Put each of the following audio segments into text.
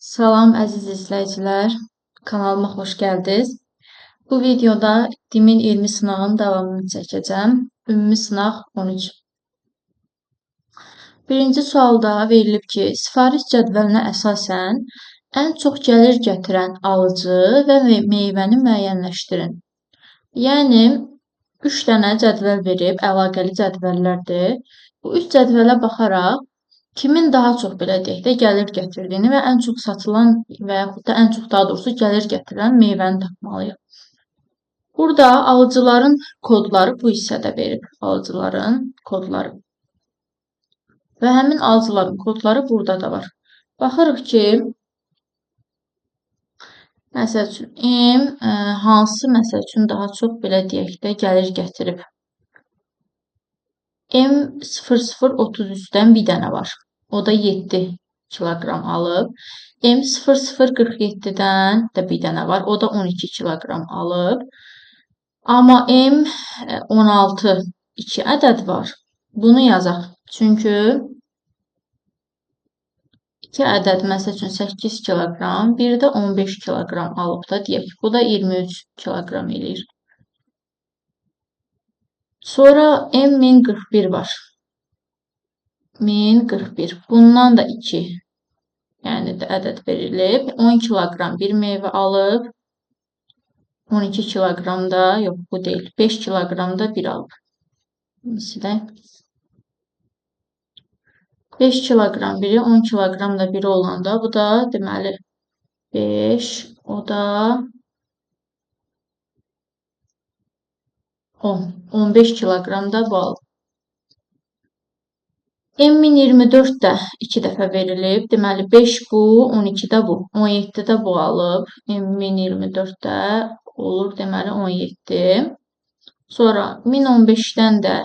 Salam əziz izləyicilər, kanalıma xoş gəldiniz. Bu videoda Dimin 20 sınağının davamını çəkəcəm. Ümumi sınaq 13. Birinci sualda verilib ki, sifariş cədvəlinə əsasən ən çox gəlir gətirən alıcı və meyvəni müəyyənləşdirin. Yəni, 3 dənə cədvəl verib, əlaqəli cədvəllərdir. Bu 3 cədvələ baxaraq kimin daha çox belə deyək də gəlir gətirdiyini və ən çox satılan və yaxud da ən çox daha doğrusu gəlir gətirən meyvəni tapmalıyıq. Burada alıcıların kodları bu hissədə verib. Alıcıların kodları. Və həmin alıcıların kodları burada da var. Baxırıq ki, məsəl üçün M hansı məsəl üçün daha çox belə deyək də gəlir gətirib. M0033-dən bir dənə var. O da 7 kiloqram alıb. M0047-dən də bir dənə var. O da 12 kiloqram alıb. Amma M16 2 ədəd var. Bunu yazaq. Çünki 2 ədəd məsəl üçün 8 kiloqram, biri də 15 kiloqram alıb da deyək. Bu da 23 kiloqram eləyir. Sonra M1041 var. 1041. Bundan da 2. Yəni də ədəd verilib. 10 kiloqram bir meyvə alıb. 12 kiloqram da, yox bu deyil. 5 kiloqram da bir alıb. Məsələn, 5 kiloqram biri, 10 kiloqram da biri olanda bu da deməli 5, o da 10. 15 kiloqram da bu alıb. M1024 də 2 dəfə verilib. Deməli 5 bu, 12 də bu. 17 də bu alıb. M1024 də olur deməli 17. Sonra 1015-dən də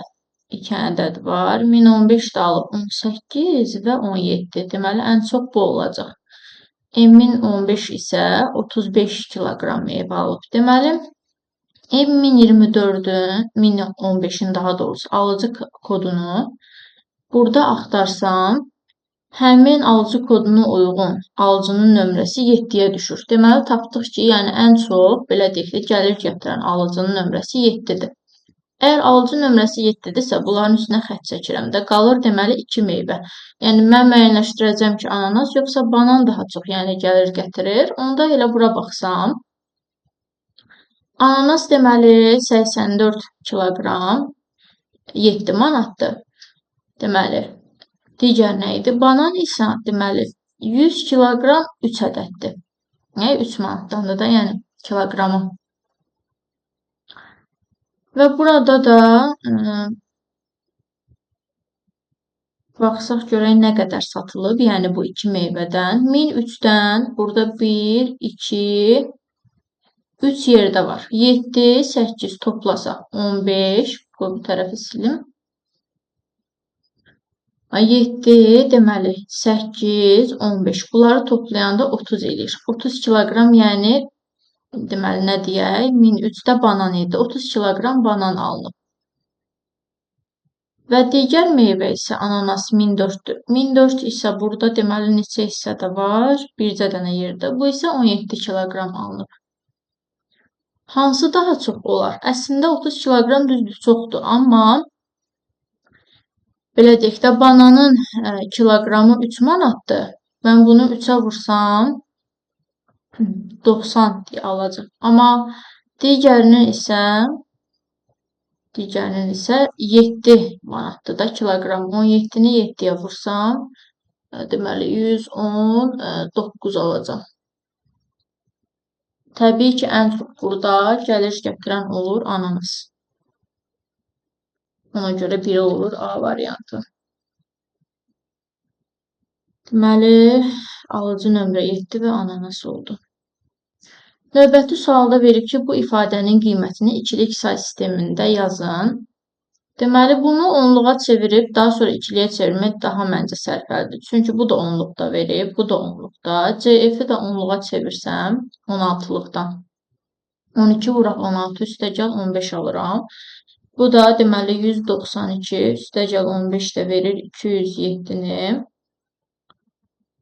2 ədəd var. 1015 də alıb 18 və 17. Deməli ən çox bu olacaq. M1015 isə 35 kiloqram meyvə alıb. Deməli M1024-ün, 1015-in daha doğrusu alıcı kodunu burada axtarsam, həmin alıcı koduna uyğun alıcının nömrəsi 7-yə düşür. Deməli, tapdıq ki, yəni ən çox, belə deyək də, gəlir gətirən alıcının nömrəsi 7-dir. Əgər alıcı nömrəsi 7-dirsə, bunların üstünə xətt çəkirəm də, qalır deməli 2 meyvə. Yəni, mən müəyyənləşdirəcəm ki, ananas yoxsa banan daha çox, yəni gəlir gətirir. Onda elə bura baxsam, ananas deməli 84 kiloqram 7 manatdır. Deməli, digər nə idi? Banan isə deməli 100 kiloqram 3 ədəddir. 3 manatdandır da, yəni kiloqramı. Və burada da baxsaq görək nə qədər satılıb. Yəni bu 2 meyvədən 1003-dən burada 1, 2, 3 yerdə var. 7, 8 toplasaq 15. Bu tərəfi silim. 7, deməli 8, 15. Bunları toplayanda 30 eləyir. 30 kiloqram, yəni deməli nə deyək? 1003-də banan idi. 30 kiloqram banan alınıb. Və digər meyvə isə ananas 1004-dür. 1004 isə burada deməli neçə hissədə var? Bircə dənə yerdə. Bu isə 17 kiloqram alınıb. Hansı daha çox olar? Əslində 30 kiloqram düzdür, çoxdur. Amma belə deyək də, bananın kiloqramı 3 manatdır. Mən bunu 3-ə vursam 90 deyə alacaq. Amma digərinin isə 7 manatdır da kiloqram. 17-ni 7-yə vursam deməli 119 alacaq. Təbii ki, ən çox burada gəlir gətirən olur ananas. Ona görə biri olur A variantı. Deməli, alıcı nömrə 7 və ananas oldu. Növbəti sualda verir ki, bu ifadənin qiymətini ikilik say sistemində yazın. Deməli, bunu onluğa çevirib, daha sonra ikiliyə çevirmək daha məncə sərfəlidir. Çünki bu da onluqda verib, bu da onluqda. CF-i də onluğa çevirsəm, 16-lıqdan. 12 vuraq 16, üstəgəl 15 alıram. Bu da deməli 192, üstəgəl 15 də verir 207-ni.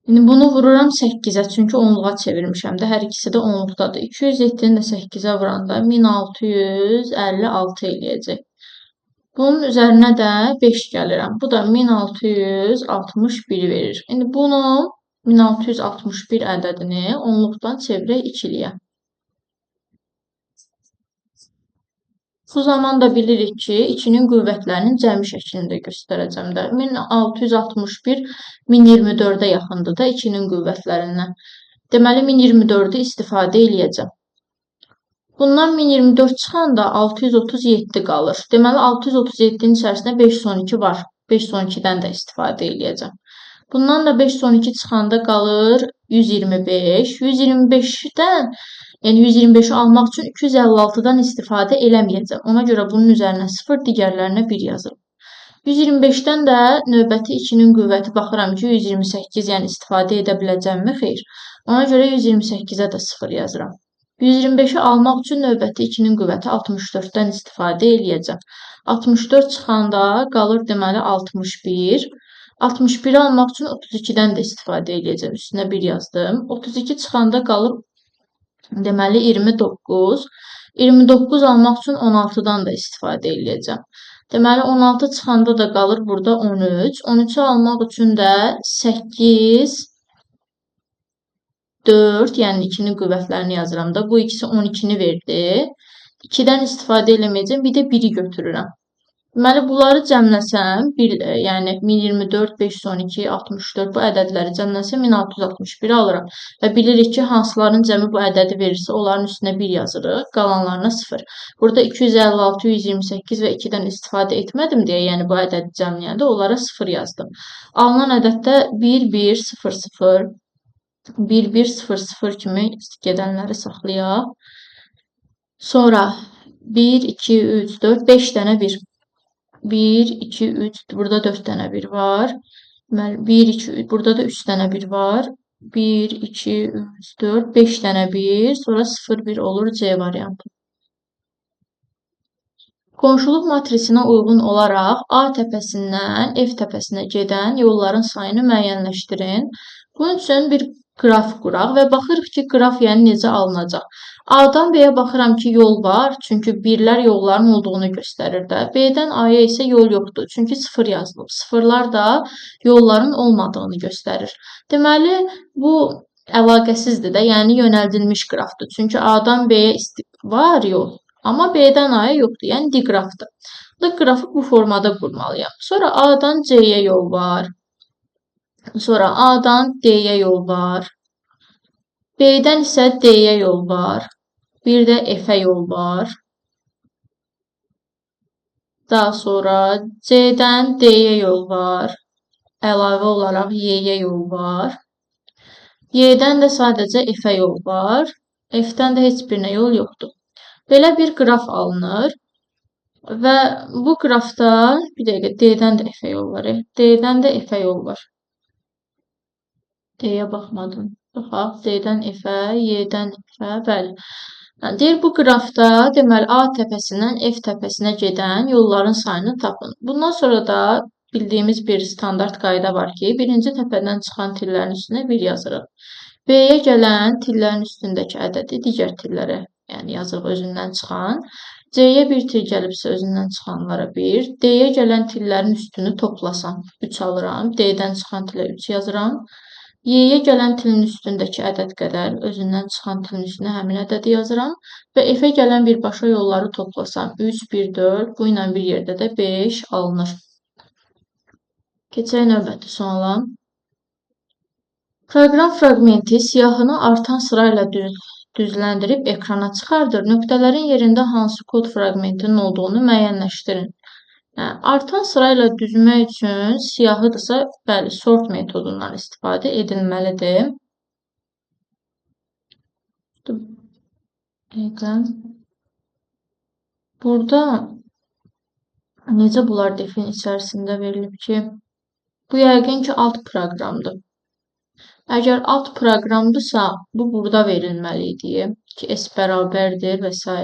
İndi bunu vururam 8-ə, çünki onluğa çevirmişəm də, hər ikisi də onluqdadır. 207-ni də 8-ə vuranda 1656 eləyəcək. Bunun üzərinə də 5 gəlirəm. Bu da 1661 verir. İndi bunu 1661 ədədini onluqdan çevirək ikiliyə. Bu zaman da bilirik ki, 2-nin qüvvətlərinin cəmi şəklində göstərəcəm də. 1661 1024-ə yaxındır da 2-nin qüvvətlərindən. Deməli 1024-ü istifadə eləyəcəm. Bundan 1024 çıxanda 637 qalır. Deməli 637-nin içərisində 512 var. 512-dən də istifadə eləyəcəm. Bundan da 512 çıxanda qalır 125. 125-dən, yəni 125-i almaq üçün 256-dan istifadə eləməyəcəm. Ona görə bunun üzərinə 0, digərlərinə 1 yazırım. 125-dən də növbəti 2-nin qüvvəti baxıram ki, 128, yəni istifadə edə biləcəmmi? Xeyr. Ona görə 128-ə də 0 yazıram. 125-i almaq üçün növbəti 2-nin qüvvəti 64-dən istifadə eləyəcəm. 64 çıxanda qalır deməli 61. 61-i almaq üçün 32-dən də istifadə eləyəcəm. Üstünə 1 yazdım. 32 çıxanda qalır deməli 29. 29 almaq üçün 16-dan da istifadə eləyəcəm. Deməli 16 çıxanda da qalır burada 13. 13-ü almaq üçün də 8 4, yəni 2-nin qüvvətlərini yazıram da. Bu ikisi 12-ni verdi. 2-dən istifadə eləməyəcəm. Bir də 1-i götürürəm. Deməli, bunları cəmləsəm, yəni 1024, 512, 64 bu ədədləri cəmləsəm 1661 alıram. Və bilirik ki, hansıların cəmi bu ədədi verirsə, onların üstünə 1 yazırıq, qalanlarına 0. Burada 256, 128 və 2-dən istifadə etmədim deyə, yəni bu ədədi cəmləyəndə onlara 0 yazdım. Alınan ədəddə 1, 1, 0, 0, 1100 kimi gedənləri saxlayaq. Sonra 1, 2, 3, 4, 5 dənə 1. 1, 2, 3, burada 4 dənə 1 var. 1, 2, 3, burada da 3 dənə 1 var. 1, 2, 3, 4, 5 dənə 1. Sonra 0, 1 olur C variantı. Qonşuluq matrisinə uyğun olaraq A təpəsindən F təpəsinə gedən yolların sayını müəyyənləşdirin. Bunun üçün bir qraf quraq və baxırıq ki, qraf yəni necə alınacaq. A-dan B-yə baxıram ki, yol var, çünki birlər yolların olduğunu göstərir də. B-dən A-ya isə yol yoxdur, çünki 0 yazılıb. Sıfırlar da yolların olmadığını göstərir. Deməli, bu əlaqəsizdir də, yəni yönəldilmiş qrafdır. Çünki A-dan B-yə var yol. Amma B-dən A-ya yoxdur, yəni diqrafdır. Bu qrafı bu formada qurmalıyam. Sonra A-dan C-yə yol var. Sonra A-dan D-yə yol var. B-dən isə D-yə yol var. Bir də F-ə yol var. Daha sonra C-dən D-yə yol var. Əlavə olaraq Y-yə yol var. Y-dən də sadəcə F-ə yol var. F-dən də heç birinə yol yoxdur. Belə bir qraf alınır və bu qrafda bir dəqiqə D-dən də F-ə yol var. D-dən də F-ə yol var. D-yə baxmadım. Baxaq, D-dən F-ə, Y-dən F-ə, bəli. Deyir, bu qrafda deməli A təpəsindən F təpəsinə gedən yolların sayını tapın. Bundan sonra da bildiyimiz bir standart qayda var ki, birinci təpədən çıxan tillərin üstünə 1 yazırıq. B-yə gələn tillərin üstündəki ədədi digər tillərə yəni yazırıq özündən çıxan. C-yə bir til gəlibsə özündən çıxanlara 1. D-yə gələn tillərin üstünü toplasam 3 alıram. D-dən çıxan tilə 3 yazıram. Y-yə gələn tilin üstündəki ədəd qədər özündən çıxan tilin üstünə həmin ədədi yazıram. Və F-ə gələn birbaşa yolları toplasam 3, 1, 4. Bu ilə bir yerdə də 5 alınır. Keçək növbəti suala. Proqram fraqmenti siyahını artan sırayla düzləndirib ekrana çıxardır. Nöqtələrin yerində hansı kod fraqmentinin olduğunu müəyyənləşdirin. Artan sırayla düzmək üçün siyahıdırsa, bəli, sort metodundan istifadə edilməlidir. Burada necə bunlar defin içərisində verilib ki, bu yəqin ki, alt proqramdır. Əgər alt proqramdırsa, bu burada verilməli idi ki, S bərabərdir və s.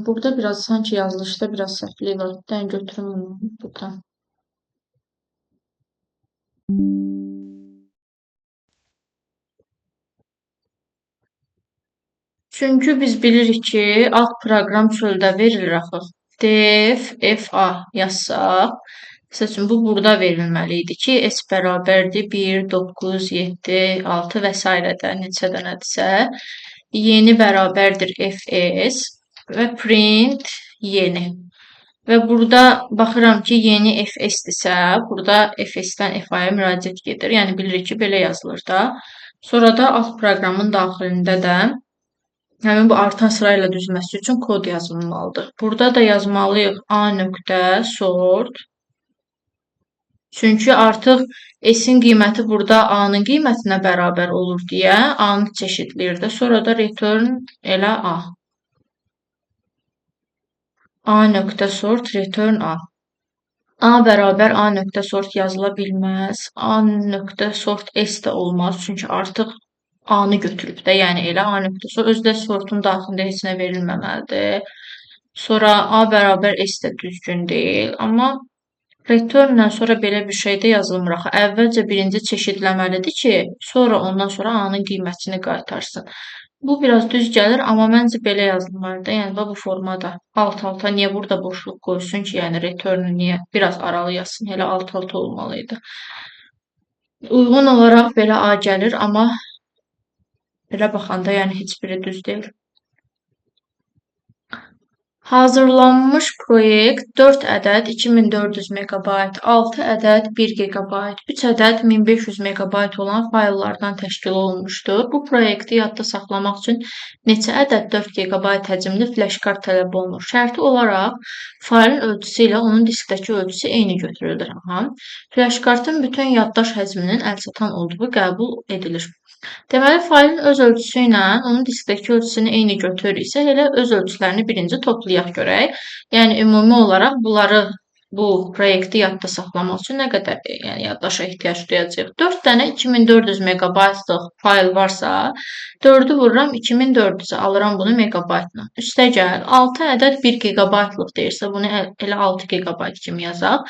Burada biraz sanki yazılışda biraz səhvlik var. Dən götürüm bunu buradan. Çünki biz bilirik ki, alt proqram çöldə verilir axı. Def fa yazsaq, məsəl üçün bu burada verilməli idi ki, s bərabərdir 1, 9, 7, 6 və s. də neçə dənədirsə, yeni bərabərdir fs və print yeni. Və burada baxıram ki, yeni fs-dirsə, burada fs-dən f-aya müraciət gedir. Yəni bilirik ki, belə yazılır da. Sonra da alt proqramın daxilində də həmin bu artan sırayla düzülməsi üçün kod yazılmalıdır. Burada da yazmalıyıq a.sort. Çünki artıq s-in qiyməti burada a-nın qiymətinə bərabər olur deyə a-nı çeşidləyir də. Sonra da return elə a. a.sort return a. A bərabər a.sort yazıla bilməz. a.sort s də olmaz. Çünki artıq A-nı götürüb də, yəni elə A.sort özdə sortun daxilində heç nə verilməməlidir. Sonra A bərabər S də düzgün deyil, amma return-dən sonra belə bir şey də yazılmır axı. Əvvəlcə birinci çeşidləməlidir ki, sonra ondan sonra A-nın qiymətini qaytarsın. Bu biraz düz gəlir, amma məncə belə yazılmalıdır. Yəni bu formada alt-alta niyə burada boşluq qoysun ki, yəni return-ü niyə biraz aralı yazsın, elə alt-alta olmalıydı. Uyğun olaraq belə A gəlir, amma belə baxanda yəni heç biri düz deyil. Hazırlanmış proyekt 4 ədəd 2400 MB, 6 ədəd 1 GB, 3 ədəd 1500 MB olan fayllardan təşkil olunmuşdur. Bu proyekti yadda saxlamaq üçün neçə ədəd 4 GB həcmli flash kart tələb olunur? Şərti olaraq faylın ölçüsü ilə onun diskdəki ölçüsü eyni götürülür. Flash kartın bütün yaddaş həcminin əlçatan olduğu qəbul edilir. Deməli, faylın öz ölçüsü ilə onun diskdəki ölçüsünü eyni götürürüksə, elə öz ölçülərini birinci toplayaq görək. Yəni, ümumi olaraq bu proyekti yadda saxlamaq üçün nə qədər yaddaşa ehtiyac duyacaq? 4 dənə 2400 megabaytlıq fayl varsa, 4-ü vururam 2400-ə, alıram bunu megabaytla. Üstəgəl, 6 ədəd 1 gigabaytlıq deyirsə, bunu elə 6 gigabayt kimi yazaq.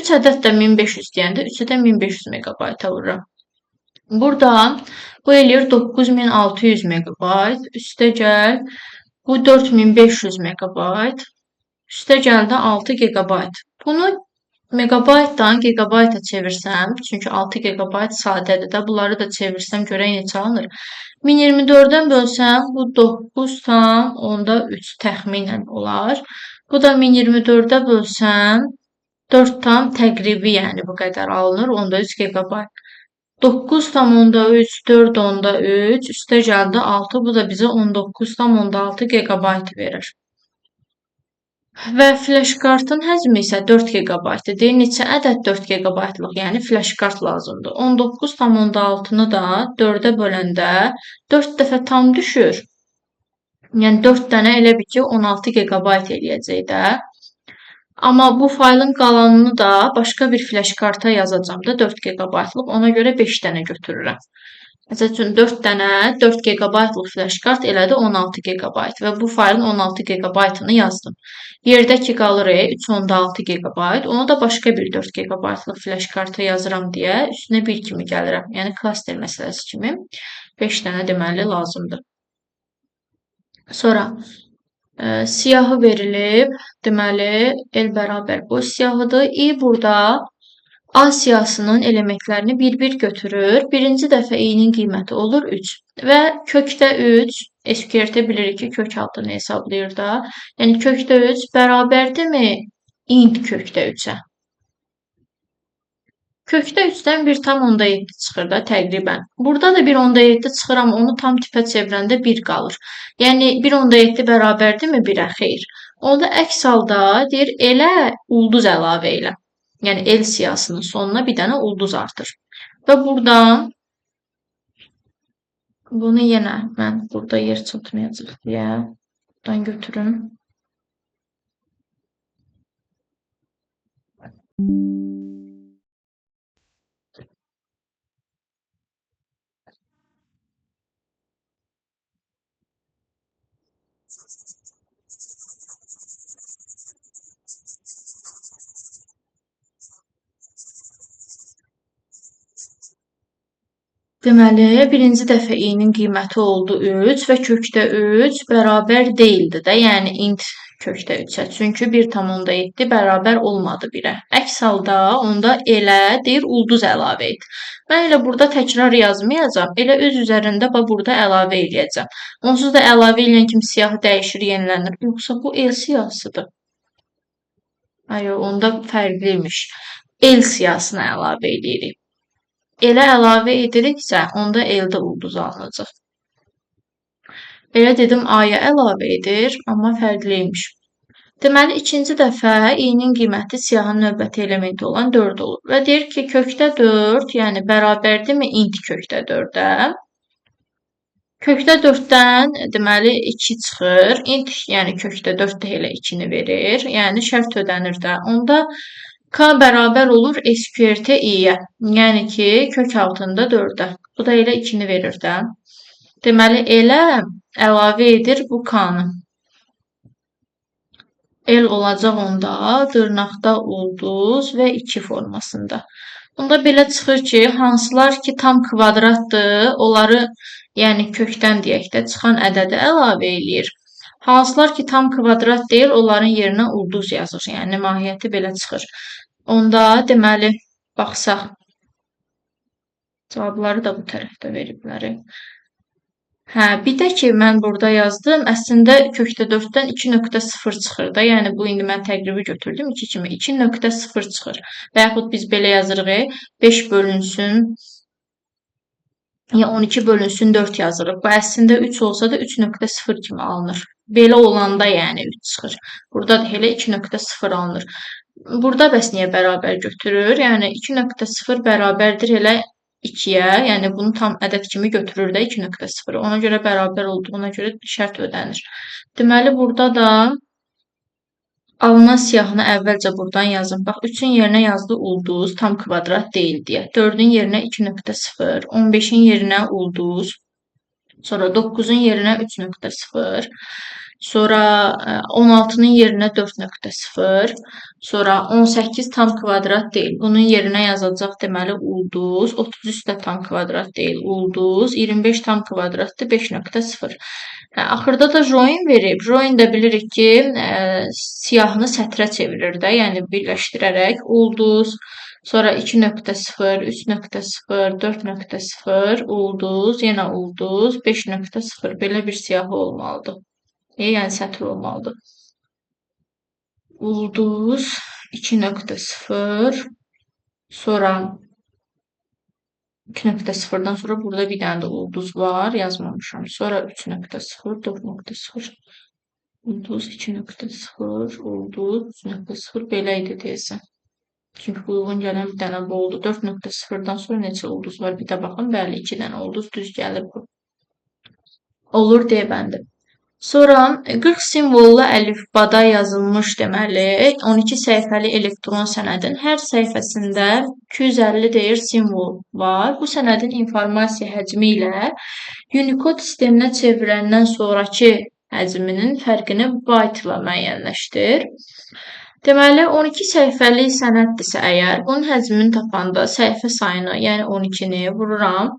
3 ədəd də 1500 deyəndə, 3-ü də 1500 megabayta vururam. Burada bu eləyir 9600 megabayt, üstəgəl bu 4500 megabayt, üstəgəl də 6 gigabayt. Bunu megabaytdan gigabayta çevirsəm, çünki 6 gigabayt sadədir də, bunları da çevirsəm görək neçə alınır. 1024-dən bölsəm, bu 9,3 təxminən olar. Bu da 1024-də bölsəm, 4 tam təqribi, yəni bu qədər alınır, 13 gigabayt. 9,3, 4,3, üstə gəldi 6, bu da bizə 19,6 GB verir. Və flash kartın həcmi isə 4 GB-dir. Deyir, neçə ədəd 4 GB-lıq, yəni flash kart lazımdır. 19,6-nı da 4-ə böləndə 4 dəfə tam düşür. Yəni 4 dənə elə bir ki, 16 GB eləyəcək də. Amma bu faylın qalanını da başqa bir flash karta yazacam da 4 GB-lıq. Ona görə 5 dənə götürürəm. Məsəl üçün 4 dənə 4 GB-lıq flash kart elədi 16 GB və bu faylın 16 GB-ını yazdım. Yerdəki qalır 3,6 GB. Onu da başqa bir 4 GB-lıq flash karta yazıram deyə üstünə 1 kimi gəlirəm. Yəni klaster məsələsi kimi 5 dənə deməli lazımdır. Sonra siyahı verilib, deməli, L bərabər boş siyahıdır. I burada A siyahısının elementlərini bir-bir götürür. Birinci dəfə i-nin qiyməti olur 3 və kökdə 3, SQRT bilirik ki, kök altını hesablayır da. Yəni kökdə 3 bərabərdirmi int kökdə 3-ə? Kökdə 3-dən 1,7 çıxır da təqribən. Burada da 1,7 çıxır, amma onu tam tipə çevirəndə 1 qalır. Yəni 1,7 bərabərdirmi 1-ə? Xeyr. Onda əks halda deyir, elə ulduz əlavə elə. Yəni L siyahısının sonuna bir dənə ulduz artır. Və buradan bunu yenə mən burada yer çatmayacaq deyə buradan götürüm. Deməli, birinci dəfə i-nin qiyməti oldu 3 və kökdə 3 bərabər deyildi də, yəni int kökdə 3-ə. Çünki 1,7 bərabər olmadı 1-ə. Əks halda onda elə deyir ulduz əlavə et. Mən elə burada təkrar yazmayacağam. Elə öz üzərində burada əlavə eləyəcəm. Onsuz da əlavə eləyən kimi siyahı dəyişir, yenilənir. Yoxsa bu el siyahısıdır. Ay, onda fərqliymiş. El siyahısına əlavə eləyirik. Elə əlavə ediriksə, onda elde ulduz alınacaq. Elə dedim A-ya əlavə edir, amma fərqliymiş. Deməli, ikinci dəfə i-nin qiyməti siyahının növbəti elementi olan 4 olur. Və deyir ki, kökdə 4, yəni bərabərdirmi int kökdə 4-ə? Kökdə 4-dən deməli 2 çıxır. Int, yəni kökdə 4 də elə 2-ni verir. Yəni şərt ödənir də. Onda K bərabər olur SQRT i-yə. Yəni ki, kök altında 4-ə. Bu da elə 2-ni verir də. Deməli, elə əlavə edir bu K-nı. El olacaq onda dırnaqda ulduz və 2 formasında. Onda belə çıxır ki, hansılar ki tam kvadratdır, onları yəni kökdən deyək də çıxan ədədi əlavə eləyir. Hansılar ki tam kvadrat deyil, onların yerinə ulduz yazır. Yəni mahiyyəti belə çıxır. Onda deməli baxsaq cavabları da bu tərəfdə veriblər. Hə, bir də ki mən burada yazdım. Əslində kökdə 4-dən 2,0 çıxır da. Yəni bu indi mən təqribi götürdüm 2 kimi. 2,0 çıxır. Və yaxud biz belə yazırıq. 5 bölünsün ya 12 bölünsün 4 yazırıq. Bu əslində 3 olsa da 3,0 kimi alınır. Belə olanda yəni 3 çıxır. Burada da elə 2,0 alınır. Burada bəs niyə bərabər götürür? Yəni 2,0 bərabərdir elə 2-yə, yəni bunu tam ədəd kimi götürür də 2,0. Ona görə bərabər olduğuna görə şərt ödənir. Deməli, burada da alınan siyahını əvvəlcə buradan yazın. Bax, 3-ün yerinə yazdı ulduz, tam kvadrat deyil deyə. 4-ün yerinə 2,0, 15-in yerinə ulduz, sonra 9-un yerinə 3,0, sonra 16-nın yerinə 4,0, sonra 18 tam kvadrat deyil. Bunun yerinə yazacaq deməli ulduz, 33 də tam kvadrat deyil, ulduz, 25 tam kvadratdır, 5,0. Axırda da join verib. Join də bilirik ki, siyahını sətrə çevirir də, yəni birləşdirərək ulduz, sonra 2,0, 3,0, 4,0, ulduz, yenə ulduz, 5,0 belə bir siyahı olmalıdır. Yəni sətr olmalıdır. Ulduz 2,0, sonra 2,0'dan sonra burada bir dənə də ulduz var, yazmamışam. Sonra 3,0, 4,0, ulduz 2,0, ulduz 3,0 belə idi deyəsən. Çünki bu uyğun gələn bir dənə bu oldu. 4,0'dan sonra neçə ulduz var? Bir də baxın, bəli 2 dənə ulduz düz gəlir bu. Olur deyə bəndi. Sonra 40 simvollu əlifbada yazılmış deməli 12 səhifəli elektron sənədin hər səhifəsində 250 deyir simvol var. Bu sənədin informasiya həcmi ilə Unicode sisteminə çevriləndən sonrakı həcminin fərqini byte ilə müəyyənləşdir. Deməli 12 səhifəli sənəddirsə əgər bunun həcmini tapanda səhifə sayını, yəni 12-ni vururam.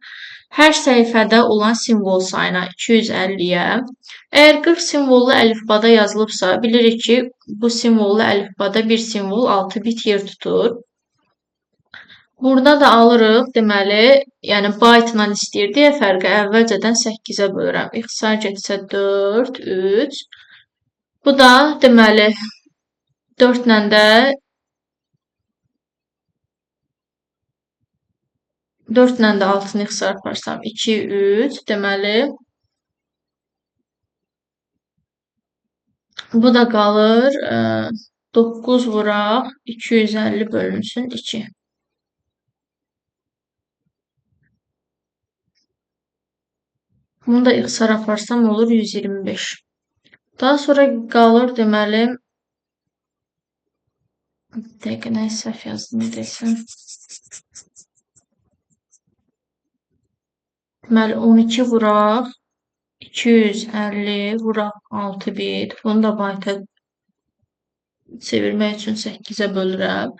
Hər səhifədə olan simvol sayına 250-yə. Əgər 40 simvollu əlifbada yazılıbsa, bilirik ki, bu simvollu əlifbada bir simvol 6 bit yer tutur. Burada da alırıq, deməli, yəni byte ilə istəyir deyə fərqi əvvəlcədən 8-ə bölürəm. İxtisar getsə 4, 3. Bu da, deməli, 4 ilə də 4 ilə də 6-nı ixtisar aparsam 2, 3, deməli, bu da qalır 9 vuraq 250 bölünsün 2. Bunu da ixtisar aparsam olur 125. Daha sonra qalır deməli, bir dəqiqə nə səhv yazdım desəm. Deməli 12 vuraq 250 vuraq 6 bit. Bunu da byte çevirmək üçün 8-ə bölürəm.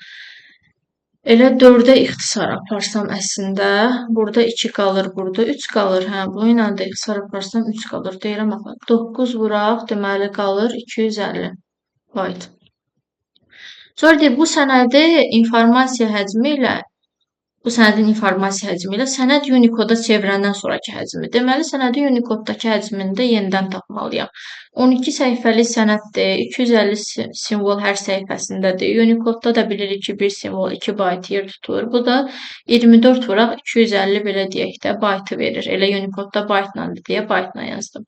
Elə 4-ə ixtisar aparsam əslində, burada 2 qalır, burada 3 qalır. Hə, bu ilə də ixtisar aparsam 3 qalır. Deyirəm axı. 9 vuraq, deməli qalır 250 byte. Sonra deyir, bu sənədin informasiya həcmi ilə sənəd Unicoda çevirəndən sonrakı həcmi. Deməli, sənədi Unicoddakı həcmini də yenidən tapmalıyam. 12 səhifəlik sənəddir, 250 simvol hər səhifəsindədir. Unicodda da bilirik ki, bir simvol 2 bayt yer tutur. Bu da 24 vuraq 250 belə deyək də baytı verir. Elə Unicodda baytlandır deyə baytla yazdım.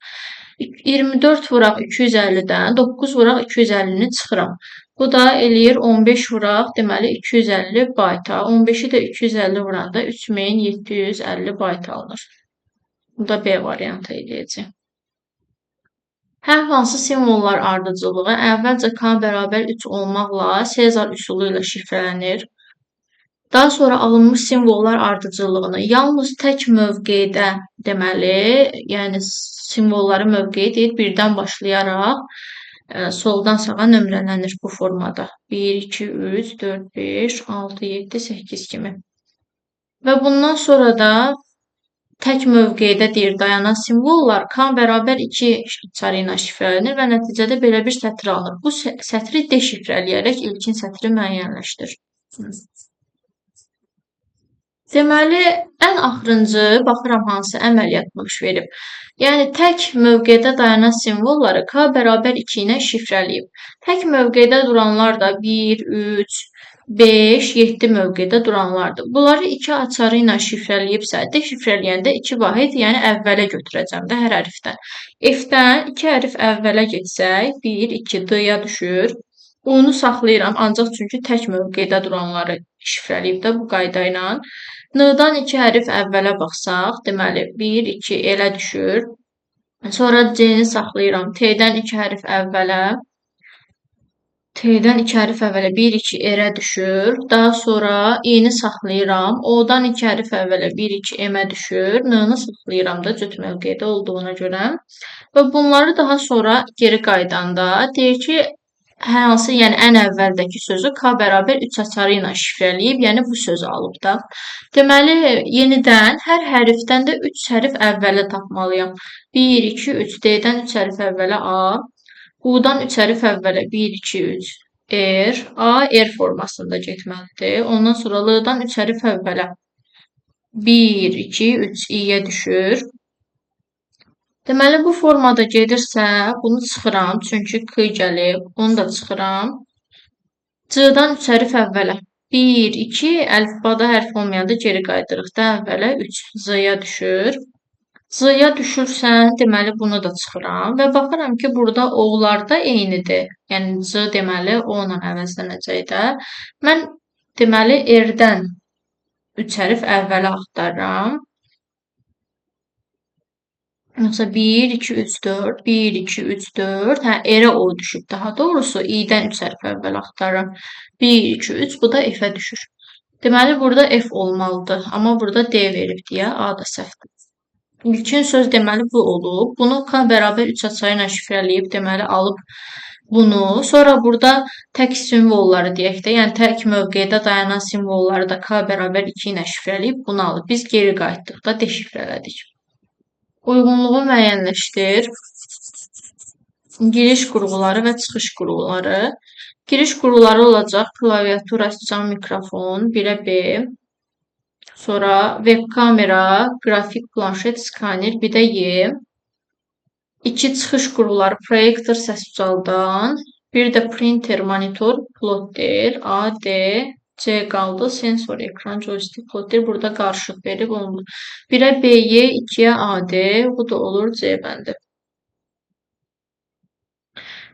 24 vuraq 250-dən 9 vuraq 250-ni çıxıram. Bu da eləyir 15 vuraq, deməli 250 bayta. 15-i də 250 vuranda 3750 bayt alınır. Bu da B variantı eləyəcək. Hər hansı simvollar ardıcıllığı əvvəlcə k bərabər 3 olmaqla Sezar üsulu ilə şifrələnir. Daha sonra alınmış simvollar ardıcıllığını yalnız tək mövqedə, deməli, yəni simvolları mövqeyi deyir, birdən başlayaraq soldan sağa nömrələnir bu formada. 1, 2, 3, 4, 5, 6, 7, 8 kimi. Və bundan sonra da tək mövqedə deyir dayanan simvollar k bərabər 2 açarı ilə şifrələnir və nəticədə belə bir sətr alınır. Bu sətri deşifrələyərək ilkin sətri müəyyənləşdir. Deməli, ən axırıncı baxıram hansı əməliyyat baş verib. Yəni, tək mövqedə dayanan simvolları k bərabər 2 ilə şifrələyib. Tək mövqedə duranlar da 1, 3, 5, 7 mövqedə duranlardır. Bunları 2 açarı ilə şifrələyibsə, deşifrələyəndə 2 vahid, yəni əvvələ götürəcəm də hər hərfdən. F-dən 2 hərf əvvələ getsək, 1, 2, D-ya düşür. Onu saxlayıram, ancaq çünki tək mövqedə duranları şifrələyib də bu qayda ilə. N-dan 2 hərf əvvələ baxsaq, deməli 1, 2 elə düşür. Sonra C-ni saxlayıram. T-dən 2 hərf əvvələ. T-dən 2 hərf əvvələ 1, 2 erə düşür. Daha sonra I-ni saxlayıram. O-dan 2 hərf əvvələ 1, 2 emə düşür. N-ni saxlayıram da cüt mövqedə olduğuna görə. Və bunları daha sonra geri qaydanda deyir ki, hər hansı, yəni ən əvvəldəki sözü k bərabər 3 açarı ilə şifrələyib, yəni bu sözü alıb da. Deməli, yenidən hər hərfdən də 3 hərf əvvələ tapmalıyam. 1, 2, 3, D-dən 3 hərf əvvələ A, U-dan 3 hərf əvvələ 1, 2, 3, R, A, R formasında getməlidir. Ondan sonra L-dan 3 hərf əvvələ 1, 2, 3, I-yə düşür. Deməli, bu formada gedirsə, bunu çıxıram, çünki k gəlib, onu da çıxıram. C-dan 3 hərf əvvələ. 1, 2, əlifbada hərf olmayanda geri qaydırıq da əvvələ 3. Z-ya düşür. Z-ya düşürsən, deməli, bunu da çıxıram və baxıram ki, burada O-lar da eynidir. Yəni, Z deməli, O ilə əvəzlənəcək də. Mən, deməli, R-dən 3 hərf əvvələ axtarıram. Yoxsa 1, 2, 3, 4, 1, 2, 3, 4. Hə, erə o düşüb daha doğrusu. İ-dən 3 hərf əvvəl axtarıram. 1, 2, 3, bu da F-ə düşür. Deməli, burada F olmalıdır. Amma burada D verib deyə A da səhvdir. İlkin söz deməli bu olub. Bunu K bərabər 3 açarı ilə şifrələyib, deməli alıb bunu. Sonra burada tək simvolları deyək də, yəni tək mövqedə dayanan simvolları da K bərabər 2 ilə şifrələyib bunu alıb. Biz geri qayıtdıq da, deşifrələdik. Uyğunluğu müəyyənləşdir. Giriş qurğuları və çıxış qurğuları. Giriş qurğuları olacaq klaviatura, cam mikrofon, 1-ə B. Sonra web kamera, qrafik planşet, skaner, 1-də Y. 2 çıxış qurğuları proyektor, səs ucaldan. Bir də printer, monitor, plotter, A, D, C qaldı. Sensor, ekran, joystick, plotter. Burada qarışıq verib olunur. 1-ə B-Y, 2-yə AD. Bu da olur C bəndi.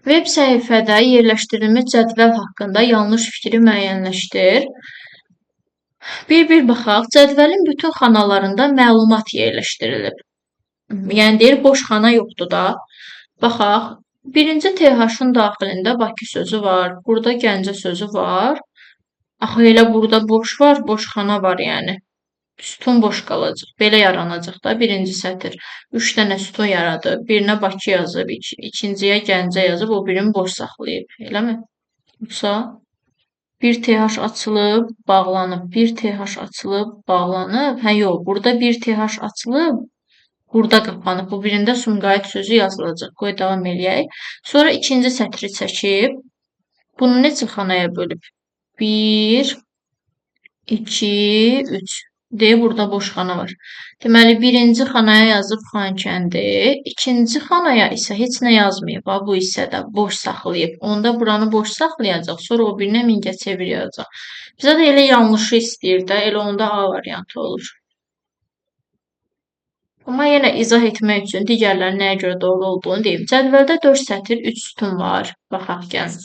Web səhifədə yerləşdirilmiş cədvəl haqqında yanlış fikri müəyyənləşdir. Bir baxaq. Cədvəlin bütün xanalarında məlumat yerləşdirilib. Yəni deyir, boş xana yoxdur da. Baxaq. Birinci TH-ın daxilində Bakı sözü var. Burada Gəncə sözü var. Axı elə burada boş var, boşxana var yəni. Sütun boş qalacaq. Belə yaranacaq da birinci sətr. 3 dənə sütun yaradıb. Birinə Bakı yazıb, ikinciyə Gəncə yazıb, o birini boş saxlayıb. Eləmi? Yoxsa Bir TH açılıb, bağlanıb, bir TH açılıb, bağlanıb. Hə, yox, burada bir TH açılıb, burada qapanıb. Bu birində Sumqayıt sözü yazılacaq. Qoy davam eləyək. Sonra ikinci sətri çəkib, bunu neçə xanaya bölüb? 1, 2, 3. Deyə burada boş xana var. Deməli, birinci xanaya yazıb Xankəndi, ikinci xanaya isə heç nə yazmayıb. Bu hissədə boş saxlayıb. Onda buranı boş saxlayacaq, sonra o birinə mingə çevir yazacaq. Bizə də elə yanlışı istəyir də, elə onda A variantı olur. Amma yenə izah etmək üçün digərlərin nəyə görə doğru olduğunu deyim. Cədvəldə 4 sətir, 3 sütun var. Baxaq gəlin.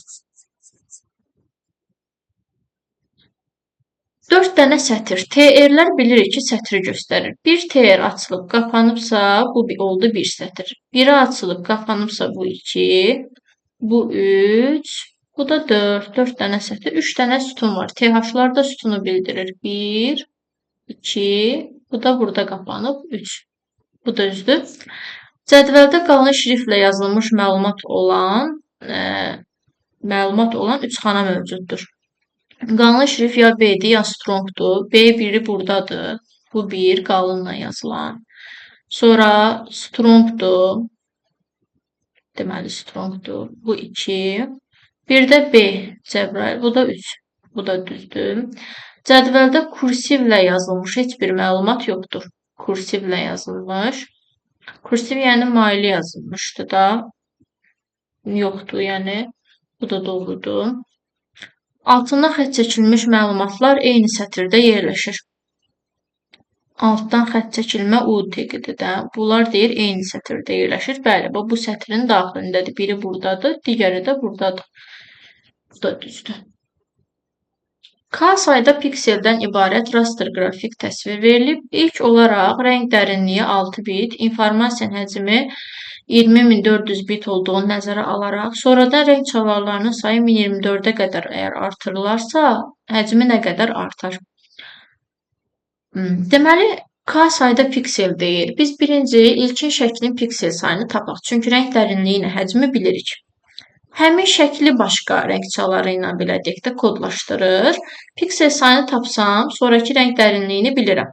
4 dənə sətir. TR-lər bilirik ki, sətri göstərir. Bir TR açılıb, qapanıbsa, bu oldu bir sətir. Biri açılıb, qapanıbsa, bu 2, bu 3, bu da 4. 4 dənə sətir. 3 dənə sütun var. TH-lar da sütunu bildirir. 1, 2, bu da burada qapanıb, 3. Bu da düzdür. Cədvəldə qalın şriftlə yazılmış məlumat olan 3 xana mövcuddur. Qalın şrift ya B-dir, ya strongdur. B biri buradadır. Bu bir, qalınla yazılan. Sonra strongdur. Deməli, strongdur. Bu 2. Bir də B, Cəbrayıl. Bu da 3. Bu da düzdür. Cədvəldə kursivlə yazılmış heç bir məlumat yoxdur. Kursivlə yazılmış. Kursiv yəni maili yazılmışdı da. Yoxdur, yəni. Bu da doğrudur. Altından xətt çəkilmiş məlumatlar eyni sətirdə yerləşir. Altdan xətt çəkilmə U teqidir də. Bunlar deyir eyni sətirdə yerləşir. Bəli, bu sətrin daxilindədir. Biri buradadır, digəri də buradadır. Bu da düzdür. K sayda pikseldən ibarət raster qrafik təsvir verilib. İlk olaraq rəng dərinliyi 6 bit, informasiyanın həcmi 20.400 bit olduğunu nəzərə alaraq, sonradan rəng çalarlarının sayı 1024-ə qədər əgər artırılarsa, həcmi nə qədər artar? Deməli, K sayda piksel deyir. Biz birinci ilkin şəklin piksel sayını tapaq. Çünki rəng dərinliyi ilə həcmi bilirik. Həmin şəkli başqa rəng çaları ilə belə deyək də kodlaşdırır. Piksel sayını tapsam, sonraki rəng dərinliyini bilirəm.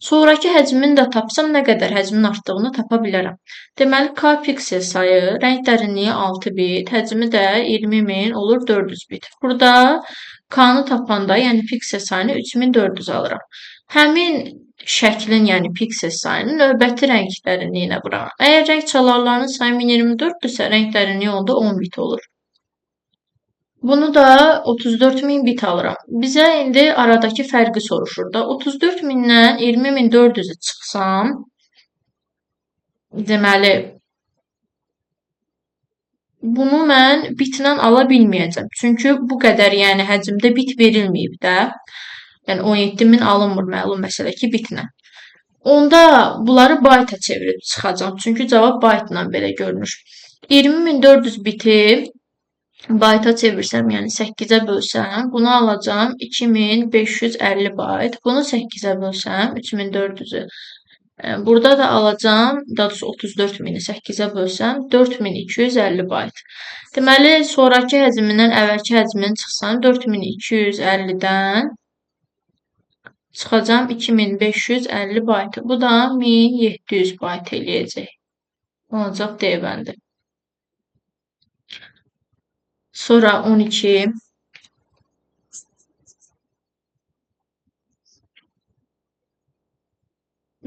Sonraki həcmini də tapsam, nə qədər həcmin artdığını tapa bilərəm. Deməli, K piksel sayı, rəng dərinliyi 6 bit, həcmi də 20.000 olur 400 bit. Burada K-nı tapanda, yəni piksel sayını 3400 alıram. Həmin şəklin, yəni piksel sayını növbəti rəng dərinliyinə vururam. Əgər rəng çalarlarının sayı 1024-dürsə, rəng dərinliyi onda 10 bit olur. Bunu da 34.000 bit alıram. Bizə indi aradakı fərqi soruşur da. 34.000-dən 20.400-ü çıxsam, deməli, bunu mən bitlə ala bilməyəcəm. Çünki bu qədər, yəni həcmdə bit verilməyib də. Yəni 17.000 alınmır məlum məsələ ki, bitlə. Onda bunları byte-a çevirib çıxacam. Çünki cavab byte-la belə görünür. 20.400 biti byte-a çevirsəm, yəni 8-ə bölsəm, bunu alacam 2550 byte. Bunu 8-ə bölsəm, 3400-ü. Burada da alacam, daha doğrusu 34.000-i 8-ə bölsəm, 4250 byte. Deməli, sonraki həcmindən əvvəlki həcmini çıxsam, 4250-dən çıxacam 2550 byte. Bu da 1700 byte eləyəcək. Olacaq D bəndi. Sonra 12.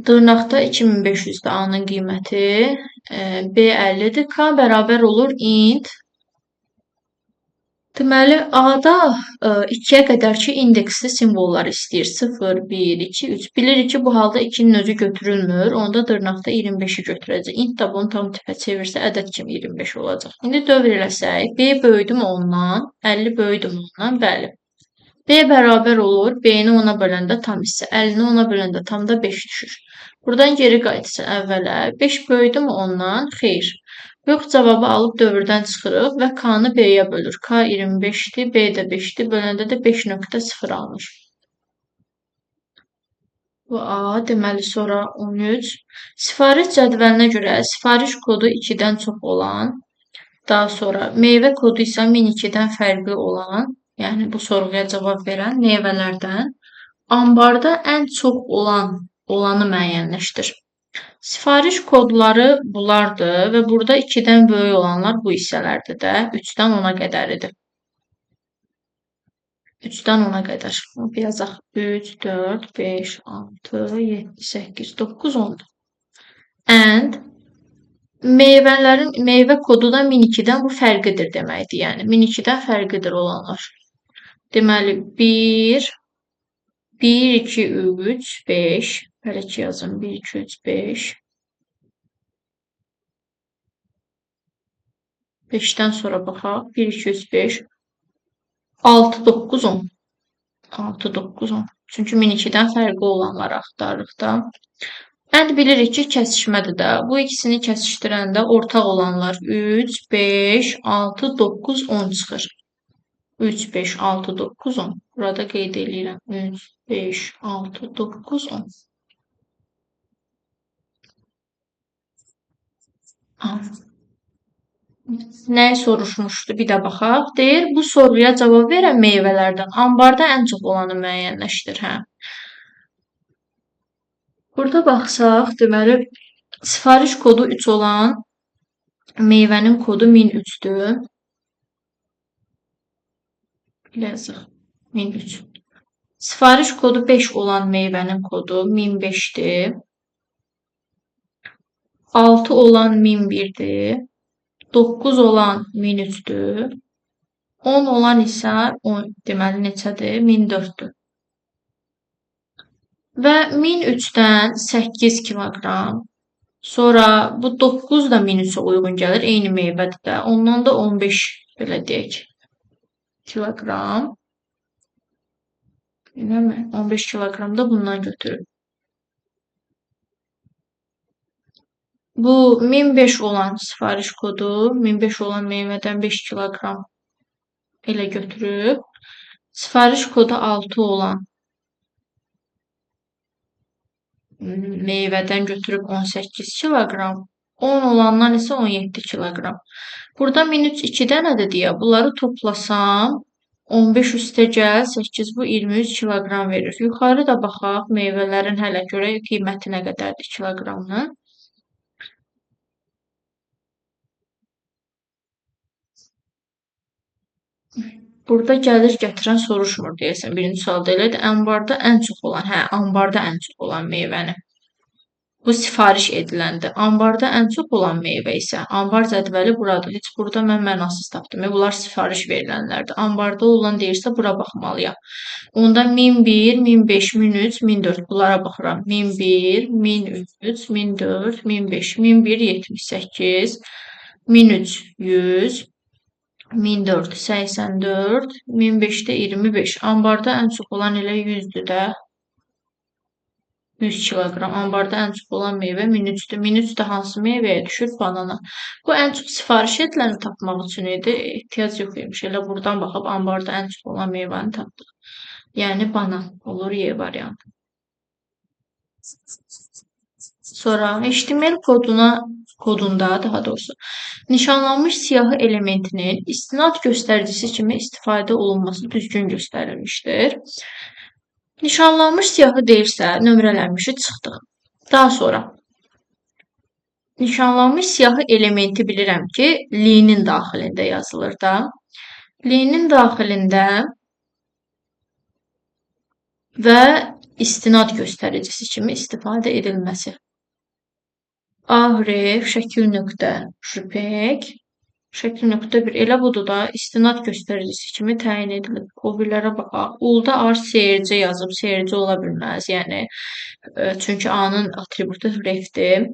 Dırnaqda 2500-də A-nın qiyməti, B 50-dir. K bərabər olur int. Deməli, A-da 2-yə qədərki indeksli simvollar istəyir. 0, 1, 2, 3. Bilirik ki, bu halda 2-nin özü götürülmür. Onda dırnaqda 25-i götürəcək. Int də bunu tam tipə çevirsə, ədəd kimi 25 olacaq. İndi dövr eləsək, B böyüdüm ondan, 50 böyüdüm ondan, bəli. B bərabər olur, B-ni 10-a böləndə tam hissə, 50-ni 10-a böləndə tam da 5 düşür. Buradan geri qayıtsa əvvələ, 5 böyüdüm ondan, xeyr. Yox cavabı alıb dövrdən çıxırıq və K-nı B-yə bölür. K 25-dir, B də 5-dir, böləndə də 5.0 alınır. Bu A, deməli sonra 13. Sifariş cədvəlinə görə sifariş kodu 2-dən çox olan, daha sonra meyvə kodu isə min 2-dən fərqli olan yəni bu sorğuya cavab verən meyvələrdən ambarda ən çox olanı müəyyənləşdir. Sifariş kodları bunlardır və burada 2-dən böyük olanlar bu hissələrdir də, 3-dən 10-a qədəridir. 3-dən 10-a qədər. Bir yazaq. 3, 4, 5, 6, 7, 8, 9, 10. And meyvə kodu da 1002-dən bu fərqidir deməkdir. Yəni 1002-dən fərqidir olanlar. Deməli 1, 1, 2, 3, 5. Hələ ki yazın. 1, 2, 3, 5. 5-dən sonra baxaq. 1, 2, 3, 5. 6, 9, 10. 6, 9, 10. Çünki 1002-dən fərqi olanları axtarırıq da. And bilirik ki, kəsişmədir də. Bu ikisini kəsişdirəndə ortaq olanlar 3, 5, 6, 9, 10 çıxır. 3, 5, 6, 9, 10. Burada qeyd edirəm. 3, 5, 6, 9, 10. Nəyi soruşmuşdu? Bir də baxaq. Deyir, bu soruya cavab verən meyvələrdən ambarda ən çox olanı müəyyənləşdir. Hə. Burada baxsaq, deməli, sifariş kodu 3 olan meyvənin kodu 1003-dür. Yazıq. 1003. Sifariş kodu 5 olan meyvənin kodu 1005-dir. 6 olan 1001-dir. 9 olan 1003-dür. 10 olan isə deməli neçədir? 1004-dür. Və 1003-dən 8 kiloqram. Sonra bu 9 da 1003-ə uyğun gəlir. Eyni meyvədir də. Ondan da 15 belə deyək. Kiloqram. Eləmi? 15 kiloqram da bundan götürür. Bu 1005 olan sifariş kodu, 1005 olan meyvədən 5 kiloqram elə götürüb. Sifariş kodu 6 olan meyvədən götürüb 18 kiloqram. 10 olandan isə 17 kiloqram. Burada 1003 2 dənədir deyə bunları toplasam 15 üstə gəl 8 bu 23 kiloqram verir. Yuxarı da baxaq meyvələrin hələ görək qiyməti nə qədərdir kiloqramının. Burada gəlir gətirən soruşmur deyəsən. Birinci sualda elədir. Ambarda ən çox olan, hə, ambarda ən çox olan meyvəni. Bu sifariş ediləndi. Ambarda ən çox olan meyvə isə ambar cədvəli buradır. Heç burada mən mənasız tapdım. Bunlar sifariş verilənlərdir. Ambarda olan deyirsə bura baxmalıyam. Onda 1001, 1005, 1003, 1004 bunlara baxıram. 1001, 1003, 1004, 1005, 1001 78, 1003 100, 1004 84, 1005-də 25. Ambarda ən çox olan elə 100-dür də. 100 kiloqram. Ambarda ən çox olan meyvə 1003-dür. 1003 də hansı meyvəyə düşür? Banana. Bu ən çox sifariş ediləni tapmaq üçün idi. Ehtiyac yox imiş. Elə buradan baxıb ambarda ən çox olan meyvəni tapdıq. Yəni banan olur Y variantı. Sonra HTML kodunda daha doğrusu nişanlanmış siyahı elementinin istinad göstəricisi kimi istifadə olunması düzgün göstərilmişdir. Nişanlanmış siyahı deyirsə, nömrələnmişi çıxdıq. Daha sonra nişanlanmış siyahı elementi bilirəm ki, linin daxilində yazılır da. Linin daxilində və istinad göstəricisi kimi istifadə edilməsi. Ahref, şəkil nöqtə, JPEG, şəkil nöqtə 1. Elə budur da, istinad göstəricisi kimi təyin edilib. O birlərə baxaq. Ulda ar seyirci yazıb, seyirci ola bilməz. Yəni, çünki A-nın atributu refdir.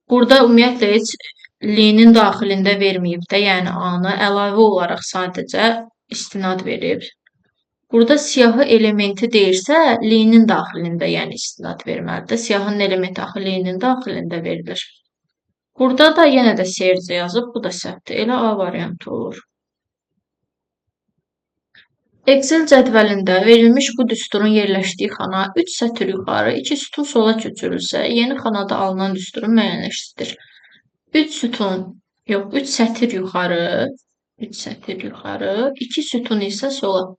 Burada ümumiyyətlə heç linin daxilində verməyib də, yəni A-nı əlavə olaraq sadəcə istinad verib. Burada siyahı elementi deyirsə, linin daxilində, yəni istinad verməlidir. Siyahının elementi axı linin daxilində verilir. Burada da yenə də seyirci yazıb, bu da səhvdir. Elə A variantı olur. Excel cədvəlində verilmiş bu düsturun yerləşdiyi xana 3 sətr yuxarı, 2 sütun sola köçürülsə, yeni xanada alınan düsturun müəyyənləşdirilir. 3 sətr yuxarı, 2 sütun isə sola.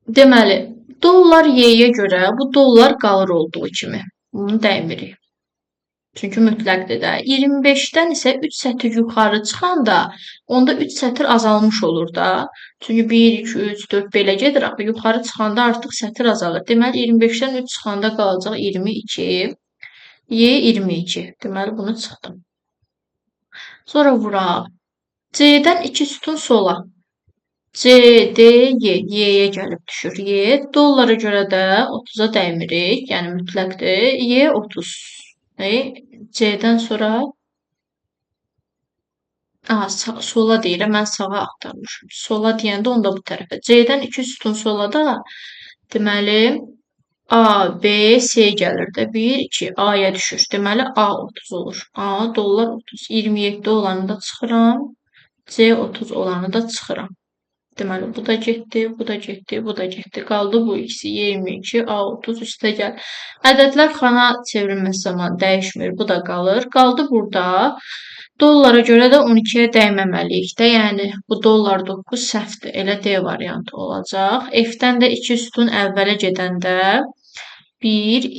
Deməli, dollar Y-yə görə bu dollar qalır olduğu kimi. Bunu dəymirik. Çünki mütləqdir də. 25-dən isə 3 sətr yuxarı çıxanda, onda 3 sətr azalmış olur da. Çünki 1, 2, 3, 4 belə gedir. Axı yuxarı çıxanda artıq sətr azalır. Deməli 25-dən 3 çıxanda qalacaq 22. Y 22. Deməli bunu çıxdım. Sonra vuraq. C-dən 2 sütun sola. C, D, Y. Y-yə gəlib düşür. Y. Dollara görə də 30-a dəymirik. Yəni mütləqdir. Y 30. C-dən sonra sola deyirəm. Mən sağa axtarmışam. Sola deyəndə onda bu tərəfə. C-dən 2 sütun sola da deməli A, B, C gəlir də. 1, 2, A-ya düşür. Deməli A 30 olur. A, dollar 30. 27 olanı da çıxıram. C 30 olanı da çıxıram. Deməli, bu da getdi, bu da getdi, bu da getdi. Qaldı bu ikisi 22, A30 üstə gəl. Ədədlər xana çevrilməsi zamanı dəyişmir, bu da qalır. Qaldı burada. Dollara görə də 12-yə dəyməməliyik də. Yəni, bu dollar 9 səhvdir. Elə D variantı olacaq. F-dən də 2 sütun əvvələ gedəndə 1,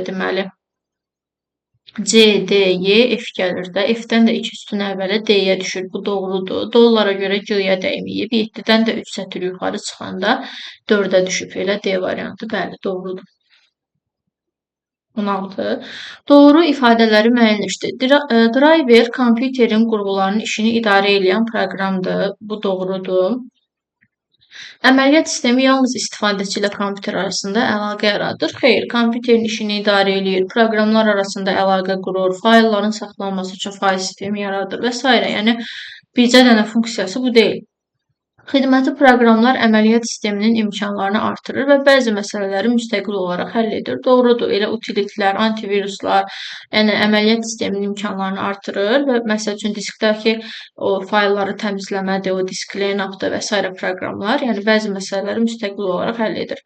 deməli, C, D, Y, F gəlir də. F-dən də 2 sütun əvvələ D-yə düşür. Bu doğrudur. Dollara görə G-yə dəyməyib. 7-dən də 3 sətr yuxarı çıxanda 4-ə düşüb. Elə D variantı bəli, doğrudur. 16. Doğru ifadələri müəyyənləşdir. Driver kompüterin qurğularının işini idarə edən proqramdır. Bu doğrudur. Əməliyyat sistemi yalnız istifadəçi ilə kompüter arasında əlaqə yaradır. Xeyr, kompüterin işini idarə eləyir, proqramlar arasında əlaqə qurur, faylların saxlanması üçün fayl sistemi yaradır və s. Yəni bircə dənə funksiyası bu deyil. Xidməti proqramlar əməliyyat sisteminin imkanlarını artırır və bəzi məsələləri müstəqil olaraq həll edir. Doğrudur. Elə utilitlər, antiviruslar, yəni əməliyyat sisteminin imkanlarını artırır və məsəl üçün diskdəki o faylları təmizləmədir, o disk cleanup-dır və s. proqramlar, yəni bəzi məsələləri müstəqil olaraq həll edir.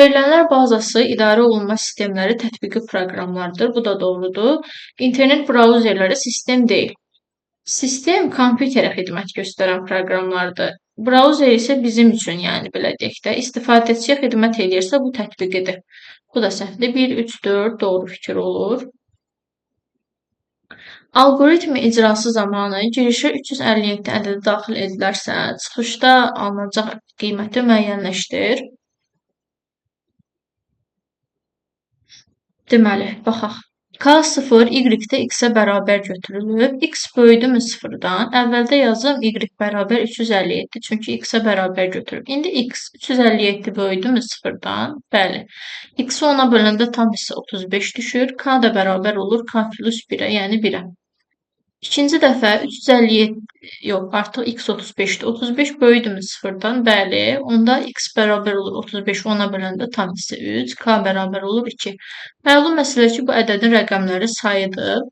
Verilənlər bazası idarə olunma sistemləri tətbiqi proqramlardır. Bu da doğrudur. İnternet brauzerləri sistem deyil. Sistem kompüterə xidmət göstərən proqramlardır. Brauzer isə bizim üçün, yəni belə deyək də, istifadəçiyə xidmət edirsə bu tətbiqidir. Bu da səhvdir. 1, 3, 4 doğru fikir olur. Alqoritmi icrası zamanı girişə 357 ədədi daxil edilərsə, çıxışda alınacaq qiyməti müəyyənləşdir. Deməli, baxaq. K0 y-də x-ə bərabər götürülüb. X böyüdümü 0-dan? Əvvəldə yazım y bərabər 357. Çünki x-ə bərabər götürüb. İndi x 357 böyüdümü 0-dan? Bəli. X-i 10-a böləndə tam hissə 35 düşür. K da bərabər olur K plus 1-ə, yəni 1-ə. İkinci dəfə 357, yox, artıq x 35-dir. 35 böyüdümü 0-dan? Bəli. Onda x bərabər olur 35, 10-a böləndə tam hissə 3, k bərabər olur 2. Məlum məsələ ki, bu ədədin rəqəmləri sayıdır.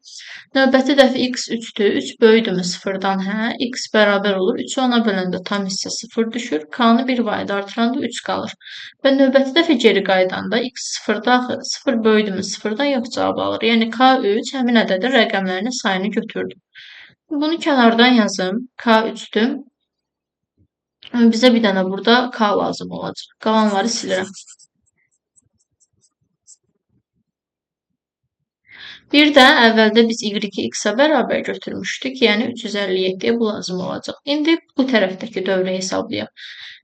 Növbəti dəfə x 3-dür. 3 böyüdümü 0-dan? Hə, x bərabər olur 3-ü 10-a böləndə tam hissə 0 düşür. K-nı 1 vahid artıranda 3 qalır. Və növbəti dəfə geri qaydanda x 0-da axı 0 böyüdümü 0-dan yox cavab alır. Yəni K3 həmin ədədin rəqəmlərinin sayını götürdü. Bunu kənardan yazım. K3'dür. Bizə bir dənə burada K lazım olacaq. Qalanları silirəm. Bir də əvvəldə biz y-i x-ə bərabər götürmüşdük. Yəni 357-yə bu lazım olacaq. İndi bu tərəfdəki dövrə hesablayaq.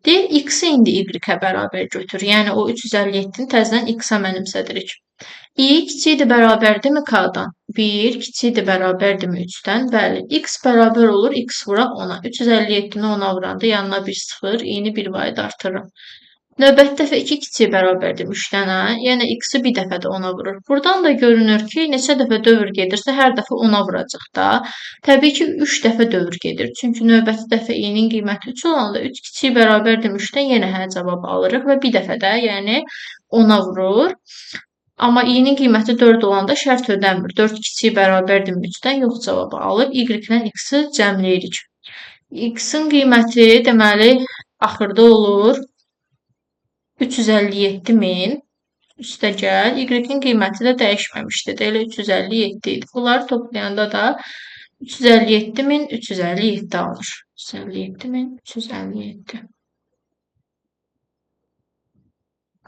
Deyir, x-i indi y-ə bərabər götür. Yəni o 357-ni təzədən x-a mənimsədirik. I kiçikdir bərabərdirmi k-dan? 1 kiçikdir bərabərdirmi 3-dən? Bəli. X bərabər olur x vuraq 10-a. 357-ni 10-a vuranda yanına 1 0, i-ni 1 vahid artırırım. Növbəti dəfə 2 kiçik bərabərdir 3-dənə. Yəni x-i bir dəfə də 10-a vurur. Buradan da görünür ki, neçə dəfə dövr gedirsə hər dəfə 10-a vuracaq da. Təbii ki, 3 dəfə dövr gedir. Çünki növbəti dəfə i-nin qiyməti 3 olanda 3 kiçik bərabərdir 3-dən yenə hə cavabı alırıq və bir dəfə də, yəni 10-a vurur. Amma i-nin qiyməti 4 olanda şərt ödənmir. 4 kiçik bərabərdir 3-dən yox cavabı alıb y-lə x-i cəmləyirik. X-in qiyməti deməli axırda olur 357.000 üstəgəl. Y-in qiyməti də dəyişməmişdi. Elə 357 idi. Bunları toplayanda da 357.357 alır. 357.357.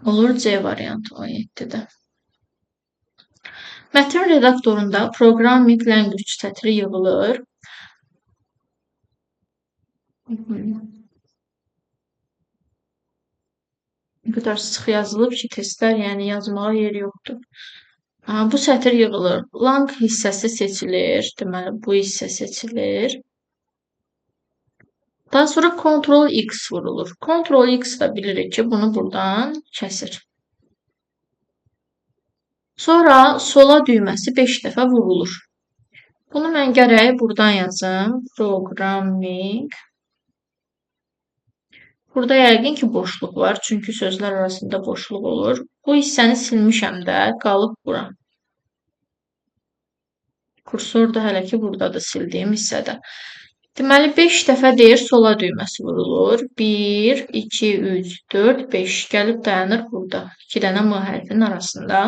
Olur C variantı 17-də. Mətn redaktorunda Programming Language sətri yığılır. Bu qədər sıx yazılıb ki, testlər, yəni yazmağa yer yoxdur. Bu sətr yığılır. Lang hissəsi seçilir. Deməli, bu hissə seçilir. Daha sonra Ctrl X vurulur. Ctrl X da bilirik ki, bunu buradan kəsir. Sonra sola düyməsi 5 dəfə vurulur. Bunu mən gərək buradan yazım. Programming. Burada yəqin ki, boşluq var. Çünki sözlər arasında boşluq olur. Bu hissəni silmişəm də, qalıb bura. Kursor da hələ ki, buradadır sildiyim hissədə. Deməli, 5 dəfə deyir, sola düyməsi vurulur. 1, 2, 3, 4, 5. Gəlib dayanır burada. 2 dənə M hərfinin arasında.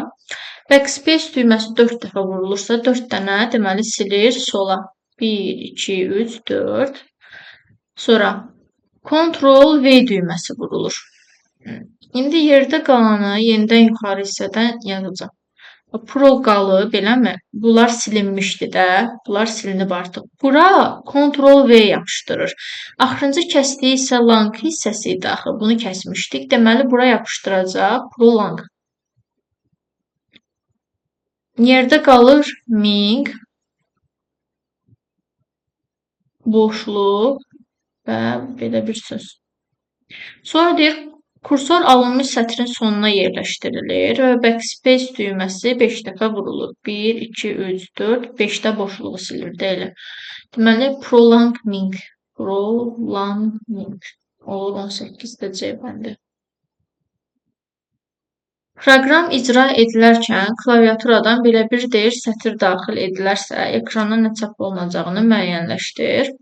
Backspace düyməsi 4 dəfə vurulursa, 4 dənə deməli silir sola. 1, 2, 3, 4. Sonra Ctrl V düyməsi vurulur. İndi yerdə qalanı yenidən yuxarı hissədən yazacağam. Pro qalıb, eləmi? Bunlar silinmişdi də. Bunlar silinib artıq. Bura Ctrl V yapışdırır. Axırıncı kəsdiyi isə lang hissəsi idi axı. Bunu kəsmişdik. Deməli, bura yapışdıracaq Pro lang. Yerdə qalır Ming, boşluq və belə bir söz. Sonra deyir, kursor alınmış sətrin sonuna yerləşdirilir və backspace düyməsi 5 dəfə vurulur. 1, 2, 3, 4, 5-də boşluğu silir deyilir. Deməli, prolonging olur 18-də C bəndi. Proqram icra edilərkən klaviaturadan belə bir deyir sətr daxil edilərsə, ekrana nə çap olunacağını müəyyənləşdir.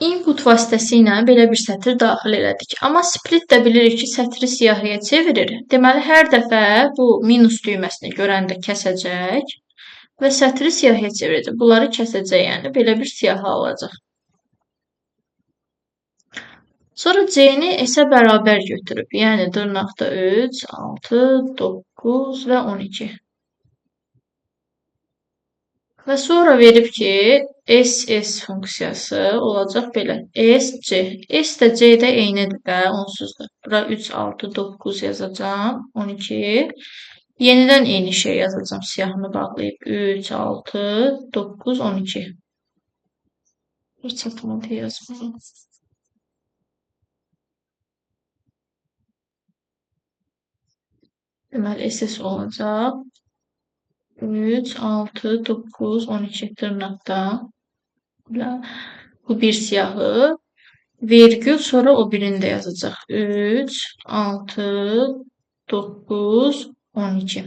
Input vasitəsilə belə bir sətr daxil elədik. Amma split də bilirik ki, sətri siyahıya çevirir. Deməli, hər dəfə bu minus düyməsini görəndə kəsəcək və sətri siyahıya çevirəcək. Bunları kəsəcək, yəni belə bir siyahı alacaq. Sonra C-ni S-ə bərabər götürüb, yəni dırnaqda 3, 6, 9 və 12. Və sonra verib ki, SS funksiyası olacaq belə. SC. S də C-də eynidir də, onsuzdur. Bura 3, 6, 9 yazacağam. 12. Yenidən eyni şey yazacağam. Siyahını bağlayıb. 3, 6, 9, 12. Bir çatmadı yazmayayım. Deməli, SS olacaq. 3, 6, 9, 12 dırnaqda. Bu bir siyahı. Vergül sonra o birini də yazacaq. 3, 6, 9, 12.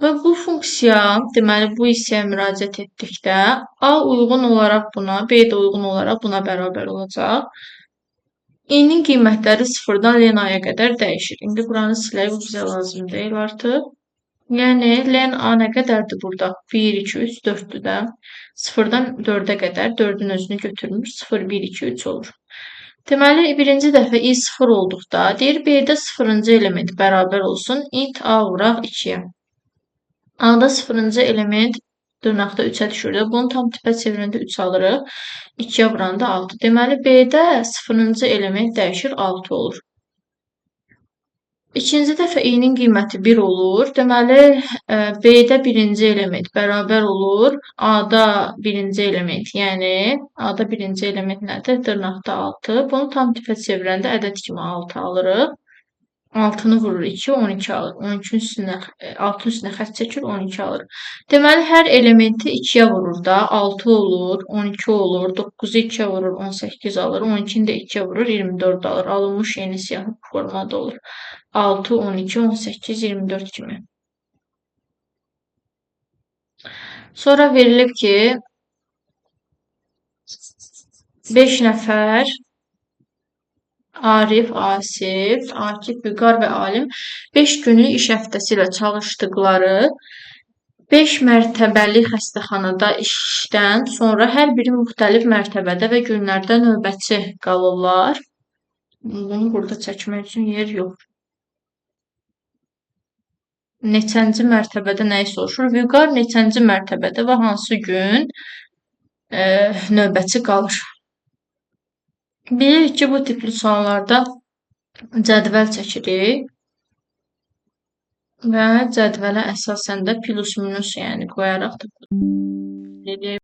Və bu funksiya, deməli, bu hissəyə müraciət etdikdə A uyğun olaraq buna, B də uyğun olaraq buna bərabər olacaq. I-nin qiymətləri 0-dan len A-ya qədər dəyişir. İndi buranı silək, bu bizə lazım deyil artıq. Yəni, len A nə qədərdir burada? 1, 2, 3, 4-dür də. 0-dan 4-ə qədər 4-ün özünü götürmür. 0, 1, 2, 3 olur. Deməli, birinci dəfə i 0 olduqda, deyir B-də 0-cı element bərabər olsun. Int A vuraq 2-yə. A-da 0-cı element dırnaqda 3-ə düşür. Bunu tam tipə çevirəndə 3 alırıq. 2-yə vuranda 6. Deməli, B-də 0-cı element dəyişir 6 olur. İkinci dəfə i-nin qiyməti 1 olur. Deməli, B-də birinci element bərabər olur. A-da birinci element, yəni A-da birinci element nədir? Dırnaqda 6. Bunu tam tipə çevirəndə ədəd kimi 6 alırıq. 6-nı vurur 2, 12 alır. 12-nin üstünə, 6-ın üstünə xətt çəkir, 12 alır. Deməli, hər elementi 2-yə vurur da, 6 olur, 12 olur, 9-u 2-yə vurur, 18 alır, 12-ni də 2-yə vurur, 24 alır. Alınmış yeni siyahı bu formada olur. 6, 12, 18, 24 kimi. Sonra verilib ki, 5 nəfər Arif, Asif, Akif, Vüqar və Alim 5 günlük iş həftəsi ilə çalışdıqları 5 mərtəbəli xəstəxanada işdən sonra hər biri müxtəlif mərtəbədə və günlərdə növbətçi qalırlar. Bunu burada çəkmək üçün yer yox. Neçənci mərtəbədə nəyi soruşur? Vüqar neçənci mərtəbədə və hansı gün növbətçi qalır? Bilirik ki, bu tipli suallarda cədvəl çəkirik və cədvələ əsasən də plus minus yəni qoyaraq da bilirik.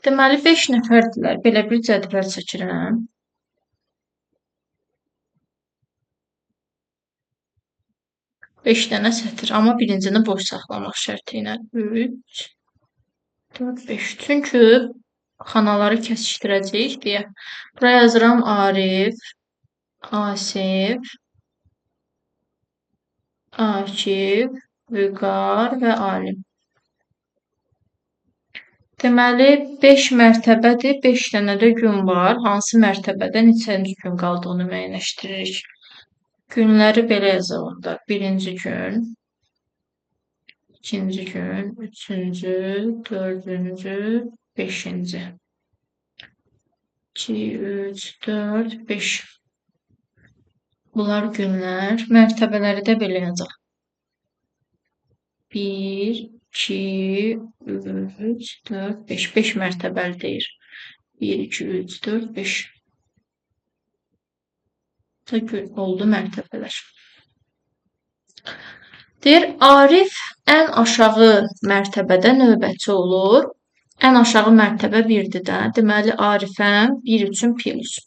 Deməli 5 nəfərdilər. Belə bir cədvəl çəkirəm. 5 dənə sətr, amma birincini boş saxlamaq şərti ilə 3, 4, 5. Çünki xanaları kəsişdirəcəyik deyə. Buraya yazıram Arif, Asif, Akif, Vüqar və Alim. Deməli 5 mərtəbədir, 5 dənə də gün var. Hansı mərtəbədə neçənci gün qaldığını müəyyənləşdiririk. Günləri belə yazalım da. Birinci gün, ikinci gün, üçüncü, dördüncü, beşinci. 2, 3, 4, 5. Bunlar günlər. Mərtəbələri də belə yazaq. 1, 2, 3, 4, 5. 5 mərtəbəli deyir. 1, 2, 3, 4, 5. Oldu mərtəbələr. Deyir, Arif ən aşağı mərtəbədə növbətçi olur. Ən aşağı mərtəbə 1-dir də. Deməli, Arifə 1 üçün plus.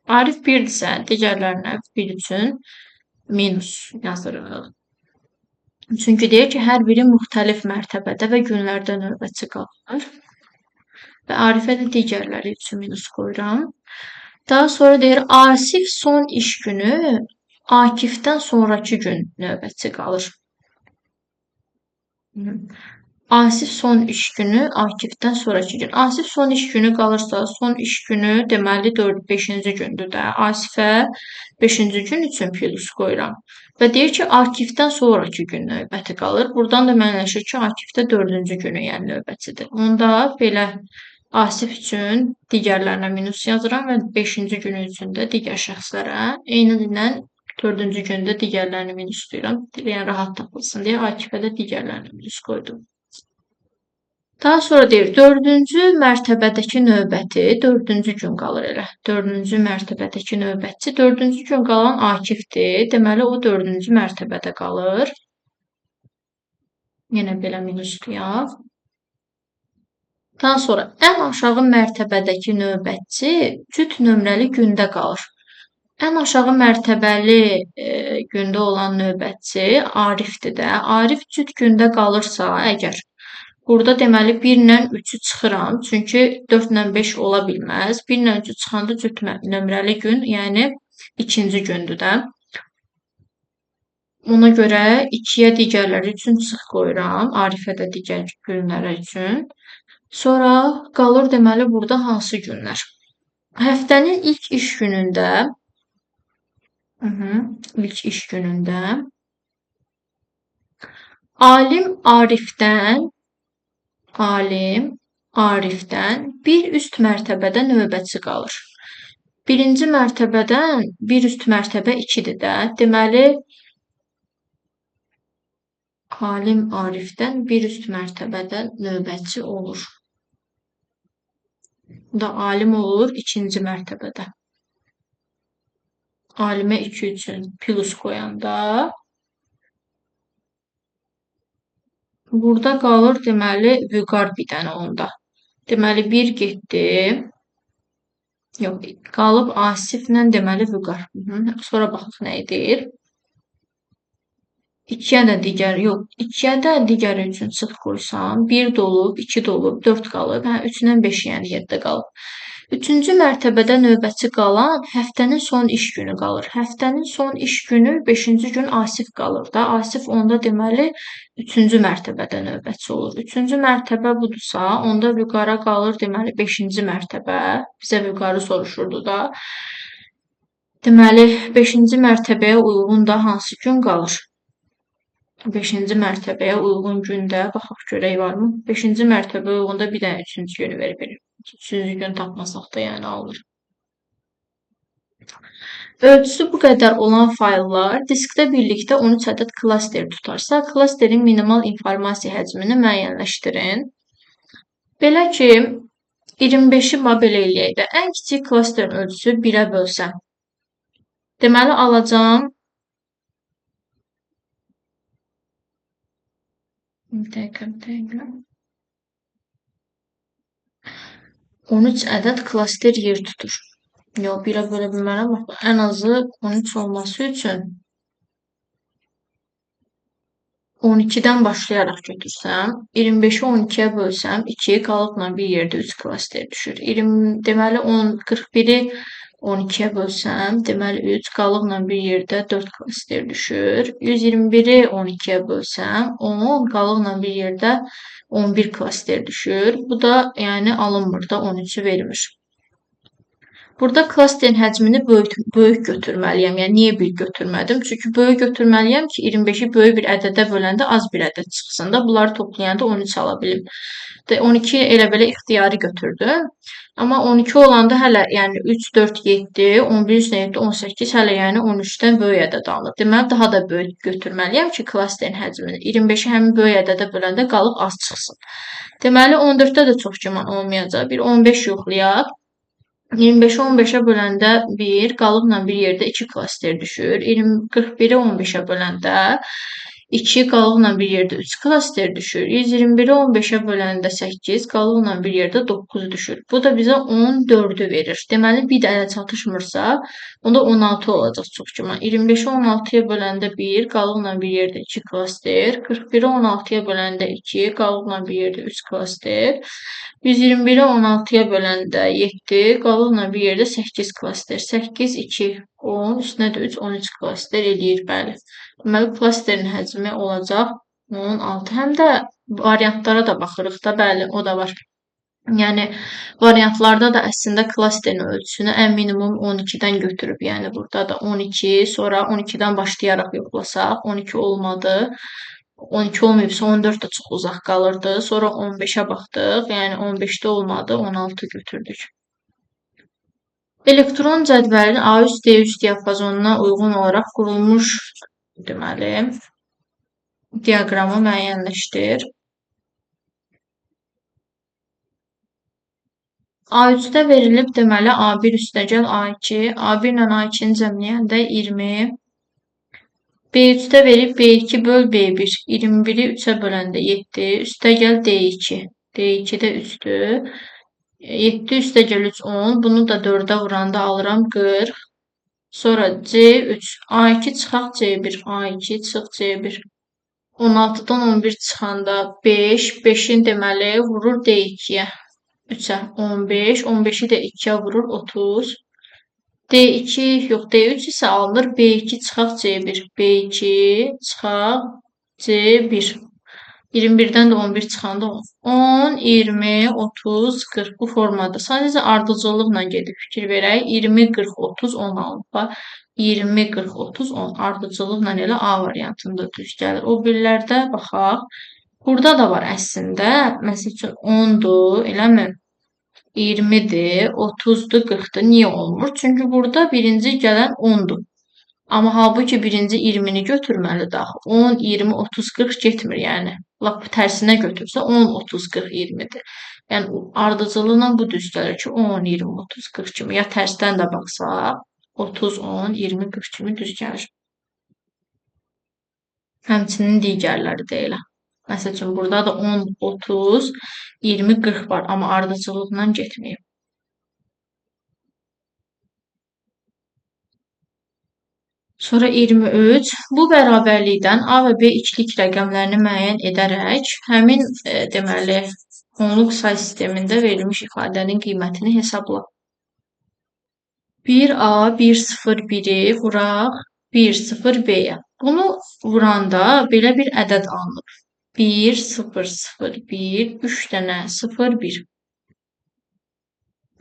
Arif 1-dirsə, digərlərinə 1 üçün minus yazırıq. Çünki deyir ki, hər biri müxtəlif mərtəbədə və günlərdə növbətçi qalır. Və Arifə də digərləri üçün minus qoyuram. Daha sonra deyir, Asif son iş günü Akifdən sonraki gün növbətçi qalır. Asif son iş günü Akifdən sonraki gün. Asif son iş günü qalırsa, son iş günü deməli 5-ci gündür də. Asifə 5-ci gün üçün plus qoyuram. Və deyir ki, Akifdən sonraki gün növbəti qalır. Buradan da müəyyənləşir ki, Akifdə 4-cü günü yəni növbətidir. Onda belə Asif üçün digərlərinə minus yazıram və 5-ci günü üçün də digər şəxslərə eyni ilə 4-cü gündə digərlərini minus deyirəm. Yəni rahat tapılsın deyə Akifə də digərlərini minus qoydum. Daha sonra deyir, 4-cü mərtəbədəki növbəti 4-cü gün qalır elə. 4-cü mərtəbədəki növbətçi 4-cü gün qalan Akifdir. Deməli, o 4-cü mərtəbədə qalır. Yenə belə minuslayaq. Daha sonra ən aşağı mərtəbədəki növbətçi cüt nömrəli gündə qalır. Ən aşağı mərtəbəli gündə olan növbətçi Arifdir də. Arif cüt gündə qalırsa əgər, burada deməli 1 ilə 3-ü çıxıram. Çünki 4 ilə 5 ola bilməz. 1 ilə 3-ü çıxanda cüt nömrəli gün, yəni ikinci gündür də. Ona görə 2-yə digərləri üçün çıx qoyuram. Arifə də digər günləri üçün. Sonra qalır deməli burada hansı günlər? Həftənin ilk iş günündə Alim Arifdən bir üst mərtəbədə növbətçi qalır. Birinci mərtəbədən bir üst mərtəbə 2-dir də. Deməli, Alim Arifdən bir üst mərtəbədə növbətçi olur. Bu da alim olur 2-ci mərtəbədə. Alimə 2 üçün plus qoyanda burada qalır deməli Vüqar bir dənə onda. Deməli 1 getdi. Yox, qalıb Asiflə deməli Vüqar. Sonra baxaq nə edir. 2-yə də digəri üçün çıx qoysam, 1 dolub, 2 dolub, 4 qalıb. 3-dən 5 yəni 7 qalıb. Üçüncü mərtəbədə növbəti qalan həftənin son iş günü qalır. Həftənin son iş günü 5-ci gün Asif qalır da. Asif onda deməli üçüncü mərtəbədə növbətçi olur. Üçüncü mərtəbə budursa, onda vüqara qalır deməli 5-ci mərtəbə. Bizə vüqarı soruşurdu da. Deməli 5-ci mərtəbəyə uyğun da hansı gün qalır? 5-ci mərtəbəyə uyğun gündə baxaq görək varmı? 5-ci mərtəbəyə uyğun da bir dənə 3-cü günü verir. 3-cü gün tapmasaq da yəni alır. Ölçüsü bu qədər olan fayllar diskdə birlikdə 13 ədəd klaster tutarsa, klasterin minimal informasiya həcmini müəyyənləşdirin. Belə ki, 25-i belə eləyək də, ən kiçik klasterin ölçüsü 1-ə bölsəm. Deməli, alacağım 13 ədəd klaster yer tutur. Yox, 1-ə bölə bilmərəm. Ən azı 13 olması üçün 12-dən başlayaraq götürsəm, 25-i 12-yə bölsəm, 2 qalıqla bir yerdə 3 klaster düşür. Deməli, 41-i 12-yə bölsəm, deməli 3 qalıqla bir yerdə 4 klaster düşür. 121-i 12-yə bölsəm, 10 qalıqla bir yerdə 11 klaster düşür. Bu da yəni alınmır da 13-ü vermir. Burada klasterin həcmini böyük götürməliyəm. Yəni, niyə bir götürmədim? Çünki böyük götürməliyəm ki, 25-i böyük bir ədədə böləndə az bir ədəd çıxsın da. Bunları toplayanda 13 ala bilim. 12 elə belə ixtiyari götürdüm. Amma 12 olanda hələ yəni 3, 4, 7, 11 üstə 7, 18 hələ yəni 13-dən böyük ədəd alınır. Deməli, daha da böyük götürməliyəm ki, klasterin həcmini. 25-i həmin böyük ədədə böləndə qalıb az çıxsın. Deməli, 14-də də çox güman olmayacaq. Bir 15 yoxlayaq. 25-i 15-ə böləndə 1, qalıqla bir yerdə 2 klaster düşür. 41-i 15-ə böləndə 2, qalıqla bir yerdə 3 klaster düşür. 121-i 15-ə böləndə 8, qalıqla bir yerdə 9 düşür. Bu da bizə 14-ü verir. Deməli, bir dənə çatışmırsa, onda 16 olacaq çox güman. 25-i 16-ya böləndə 1, qalıqla bir yerdə 2 klaster. 41-i 16-ya böləndə 2, qalıqla bir yerdə 3 klaster. 121-i 16-ya böləndə 7, qalıqla bir yerdə 8 klaster. 8, 2, 10, üstünə də 3, 13 klaster eləyir, bəli. Deməli, klasterin həcmi olacaq 16. Həm də variantlara da baxırıq da, bəli, o da var. Yəni, variantlarda da əslində klasterin ölçüsünü ən minimum 12-dən götürüb. Yəni, burada da 12, sonra 12-dən başlayaraq yoxlasaq, 12 olmadı. 12 olmayıbsa 14 də çox uzaq qalırdı. Sonra 15-ə baxdıq. Yəni 15-də olmadı, 16 götürdük. Elektron cədvəlin A3, D3 diapazonuna uyğun olaraq qurulmuş deməli diaqramı müəyyənləşdir. A3-də verilib deməli A1 üstəgəl A2, A1 ilə A2-ni cəmləyəndə 20, B3-də verib B2 böl B1, 21-i 3-ə böləndə 7, üstəgəl D2, D2-də 3-dür. 7 üstəgəl 3, 10, bunu da 4-ə vuranda alıram 40. Sonra C3, A2 çıxaq C1, A2 çıx C1. 16-dan 11 çıxanda 5, 5-in deməli vurur D2-yə, 3-ə 15, 15-i də 2-yə vurur 30. D2, yox, D3 isə alınır B2 çıxaq C1, B2 çıxaq C1. 21-dən də 11 çıxanda 10, 20, 30, 40 bu formada. Sadəcə ardıcıllıqla gedib fikir verək. 20, 40, 30, 10 alınır. 20, 40, 30, 10 ardıcıllıqla elə A variantında düz gəlir. O birlərdə baxaq. Burada da var əslində. Məsəl üçün 10-dur, eləmi? 20-dir, 30-dur, 40-dır. Niyə olmur? Çünki burada birinci gələn 10-dur. Amma halbuki birinci 20-ni götürməlidir axı. 10, 20, 30, 40 getmir yəni. Lap tərsinə götürsə 10, 30, 40, 20-dir. Yəni ardıcıllıqla bu düz gəlir ki, 10, 20, 30, 40 kimi. Ya tərsdən də baxsaq, 30, 10, 20, 40 kimi düz gəlir. Həmçinin digərləri də elə. Məsəl üçün, burada da 10, 30, 20, 40 var, amma ardıcıllıqla getməyib. Sonra 23. Bu bərabərlikdən A və B ikilik rəqəmlərini müəyyən edərək həmin deməli onluq say sistemində verilmiş ifadənin qiymətini hesabla. 1A, 1, 0, 1'i vuraq 1, 0, B-yə. Bunu vuranda belə bir ədəd alınır. 1, 0, 0, 1, 3 dənə 0, 1.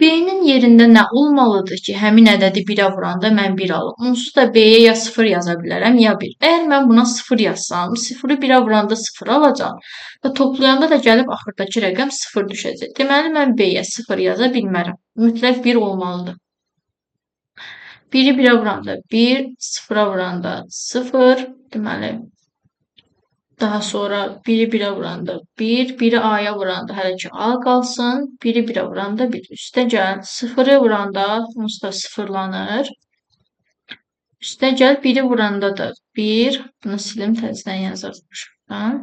B-nin yerində nə olmalıdır ki, həmin ədədi 1-ə vuranda mən 1 alım. Onsuz da B-yə ya 0 yaza bilərəm, ya 1. Əgər mən buna 0 yazsam, 0-ı 1-ə vuranda 0 alacam və toplayanda da gəlib axırdakı rəqəm 0 düşəcək. Deməli, mən B-yə 0 yaza bilmərəm. Mütləq 1 olmalıdır. 1-i 1-ə vuranda 1, 0-a vuranda 0, deməli, daha sonra 1-i 1-ə vuranda 1, 1-i A-ya vuranda hələ ki A qalsın, 1-i 1-ə vuranda 1. Üstə gəl, 0-ı vuranda onsuz da sıfırlanır. Üstə gəl, 1-i vuranda da 1, bunu silim, təzədən yazırmışam.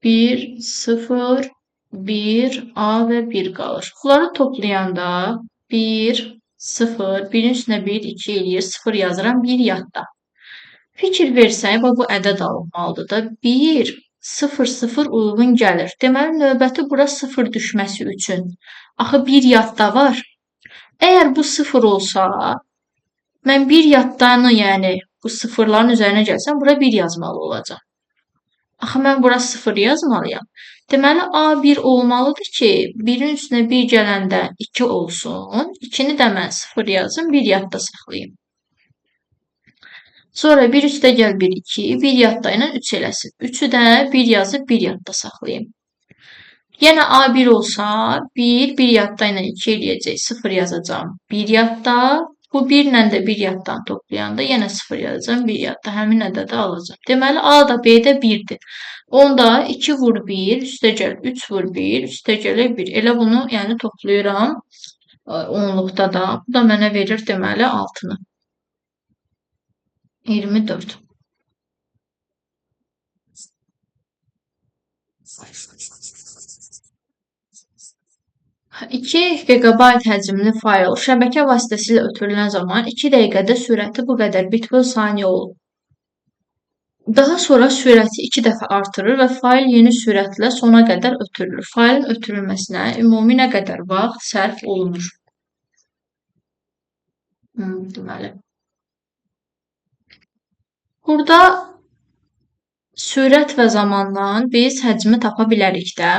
1, 0, 1, A və 1 qalır. Bunları toplayanda 1, 0, 1-in üstünə 1, 2 eləyir, 0 yazıram, 1 yadda. Fikir versək, bu ədəd alınmalıdır da. 1, 0, 0 uyğun gəlir. Deməli, növbəti bura 0 düşməsi üçün. Axı 1 yadda var. Əgər bu 0 olsa, mən 1 yaddanı, yəni bu sıfırların üzərinə gəlsəm, bura 1 yazmalı olacaq. Axı mən bura 0 yazmalıyam. Deməli, A1 olmalıdır ki, 1-in üstünə 1 gələndə 2 olsun. 2-ni də mən 0 yazım, 1 yadda saxlayayım. Sonra 1 üstə gəl 1, 2, 1 yadda ilə 3 eləsin. 3-ü də 1 yazıb 1 yadda saxlayayım. Yenə A1 olsa, 1, 1 yadda ilə 2 eləyəcək, 0 yazacağım 1 yadda. Bu 1 ilə də 1 yaddan toplayanda yenə 0 yazacağım 1 yadda. Həmin ədədi alacağım. Deməli, A da B də 1-dir. Onda 2 vur 1, üstə gəl 3 vur 1, üstə gələ 1. Elə bunu yəni toplayıram onluqda da. Bu da mənə verir deməli 6-nı. 24. 2 GB həcmli fayl şəbəkə vasitəsilə ötürülən zaman 2 dəqiqədə sürəti bu qədər bit böl saniyə olur. Daha sonra sürəti 2 dəfə artırır və fayl yeni sürətlə sona qədər ötürülür. Faylın ötürülməsinə ümumi nə qədər vaxt sərf olunur? Deməli. Burada sürət və zamandan biz həcmi tapa bilərik də.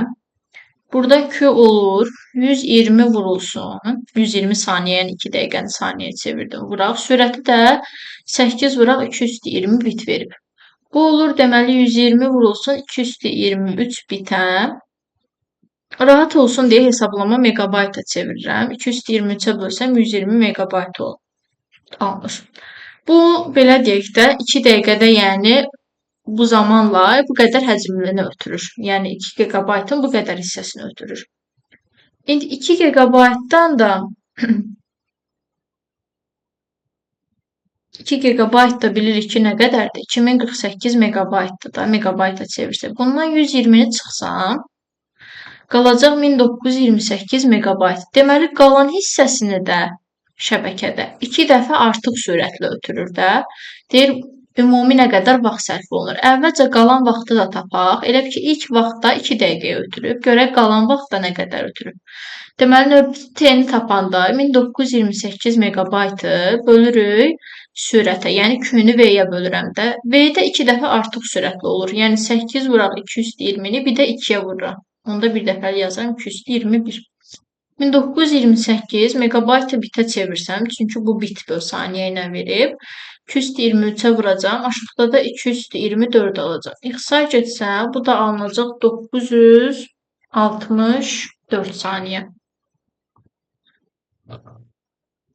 Burada Q olur, 120 vurulsun, 120 saniyə, yəni 2 dəqiqəni saniyəyə çevirdim, vuraq. Sürəti də 8 vuraq, 220 bit verib. Bu olur, deməli 120 vurulsun, 223 bitə. Rahat olsun deyə hesablama megabayta çevirirəm. 223-ə bölsəm 120 megabayt almış. Bu, belə deyək də, 2 dəqiqədə, yəni bu zamanla bu qədər həcmini ötürür. Yəni 2 GB-ın bu qədər hissəsini ötürür. İndi 2 GB-dan da 2 GB da bilirik ki, nə qədərdir? 2048 MB-dır da, megabayta çevirsək. Bundan 120-ni çıxsam, qalacaq 1928 MB. Deməli, qalan hissəsini də şəbəkədə 2 dəfə artıq sürətlə ötürür də. Deyir, ümumi nə qədər vaxt sərf olunur? Əvvəlcə qalan vaxtı da tapaq. Elə ki, ilk vaxtda 2 dəqiqəyə ötürüb. Görək qalan vaxtda nə qədər ötürüb. Deməli, növbəti t-ni tapanda 1928 megabaytı bölürük sürətə. Yəni, Q-nü V-yə bölürəm də. V-də 2 dəfə artıq sürətli olur. Yəni, 8 vuraq 220-ni, bir də 2-yə vururam. Onda bir dəfəli yazıram 221. 1928 megabaytı bitə çevirsəm, çünki bu bit böl saniyə ilə verib. 223-ə vuracam. Aşağıda da 224 alacaq. İxtisar getsəm, bu da alınacaq 964 saniyə.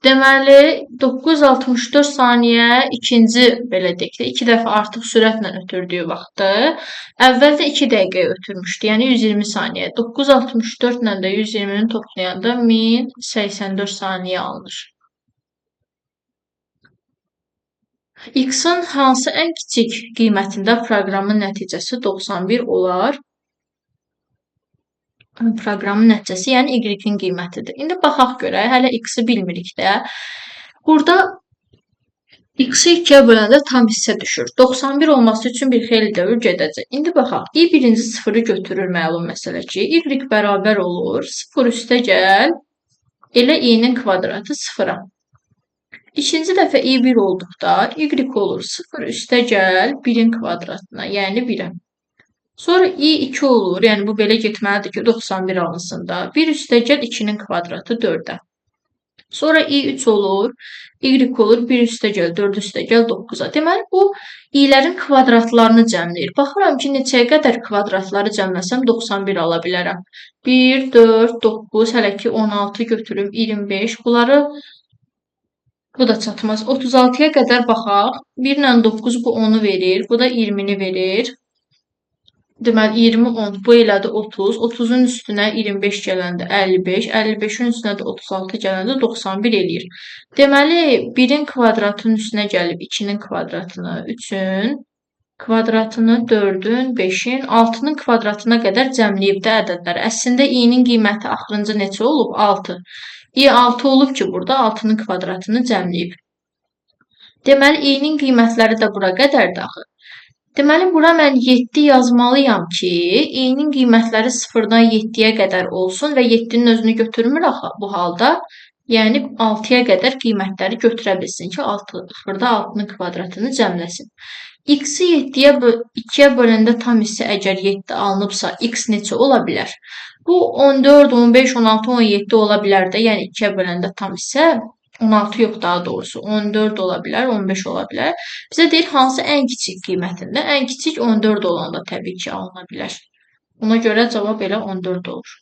Deməli, 964 saniyə ikinci, belə deyək də, 2 dəfə artıq sürətlə ötürdüyü vaxtı. Əvvəldə 2 dəqiqəyə ötürmüşdü, yəni 120 saniyə. 964 ilə də 120-ni toplayanda 1084 saniyə alınır. X-in hansı ən kiçik qiymətində proqramın nəticəsi 91 olar? Proqramın nəticəsi, yəni Y-in qiymətidir. İndi baxaq görək, hələ X-i bilmirik də. Burada X-i 2-yə böləndə tam hissə düşür. 91 olması üçün bir xeyli dövr gedəcək. İndi baxaq, Y birinci sıfırı götürür məlum məsələ ki, Y bərabər olur, 0 üstə gəl, Elə i-nin kvadratı 0-a. İkinci dəfə i1 olduqda y olur 0 üstəgəl 1-in kvadratına, yəni 1-ə. Sonra i2 olur, yəni bu belə getməlidir ki, 91 alınsın da. 1 üstəgəl 2-nin kvadratı 4-ə. Sonra i3 olur, y olur 1 üstəgəl 4 üstəgəl 9-a. Deməli, bu i'lərin kvadratlarını cəmləyir. Baxıram ki, neçəyə qədər kvadratları cəmləsəm 91 ala bilərəm. 1, 4, 9, hələ ki 16 götürüm, 25. Bunları bu da çatmaz. 36-ya qədər baxaq. 1 ilə 9 bu 10-u verir. Bu da 20-ni verir. Deməli 20 10 bu elədi 30. 30-un üstünə 25 gələndə 55. 55-in üstünə də 36 gələndə 91 eləyir. Deməli 1-in kvadratının üstünə gəlib 2-nin kvadratını, 3-ün kvadratını, 4-ün, 5-in, 6-nın kvadratına qədər cəmləyib də ədədləri. Əslində i-nin qiyməti axırıncı neçə olub? 6. i 6 olub ki, burada 6-nın kvadratını cəmləyib. Deməli, i-nin qiymətləri də bura qədərdir axı. Deməli, bura mən 7 yazmalıyam ki, i-nin qiymətləri 0-dan 7-yə qədər olsun və 7-nin özünü götürmür axı bu halda. Yəni, 6-ya qədər qiymətləri götürə bilsin ki, 0-da 6-nın kvadratını cəmləsin. X-i 2-yə böləndə tam hissə əgər 7 alınıbsa, x neçə ola bilər? Bu 14, 15, 16, 17 ola bilər də. Yəni 2-yə böləndə tam hissə 16 yox daha doğrusu. 14 ola bilər, 15 ola bilər. Bizə deyir hansı ən kiçik qiymətində? Ən kiçik 14 olanda təbii ki alına bilər. Ona görə cavab elə 14 olur.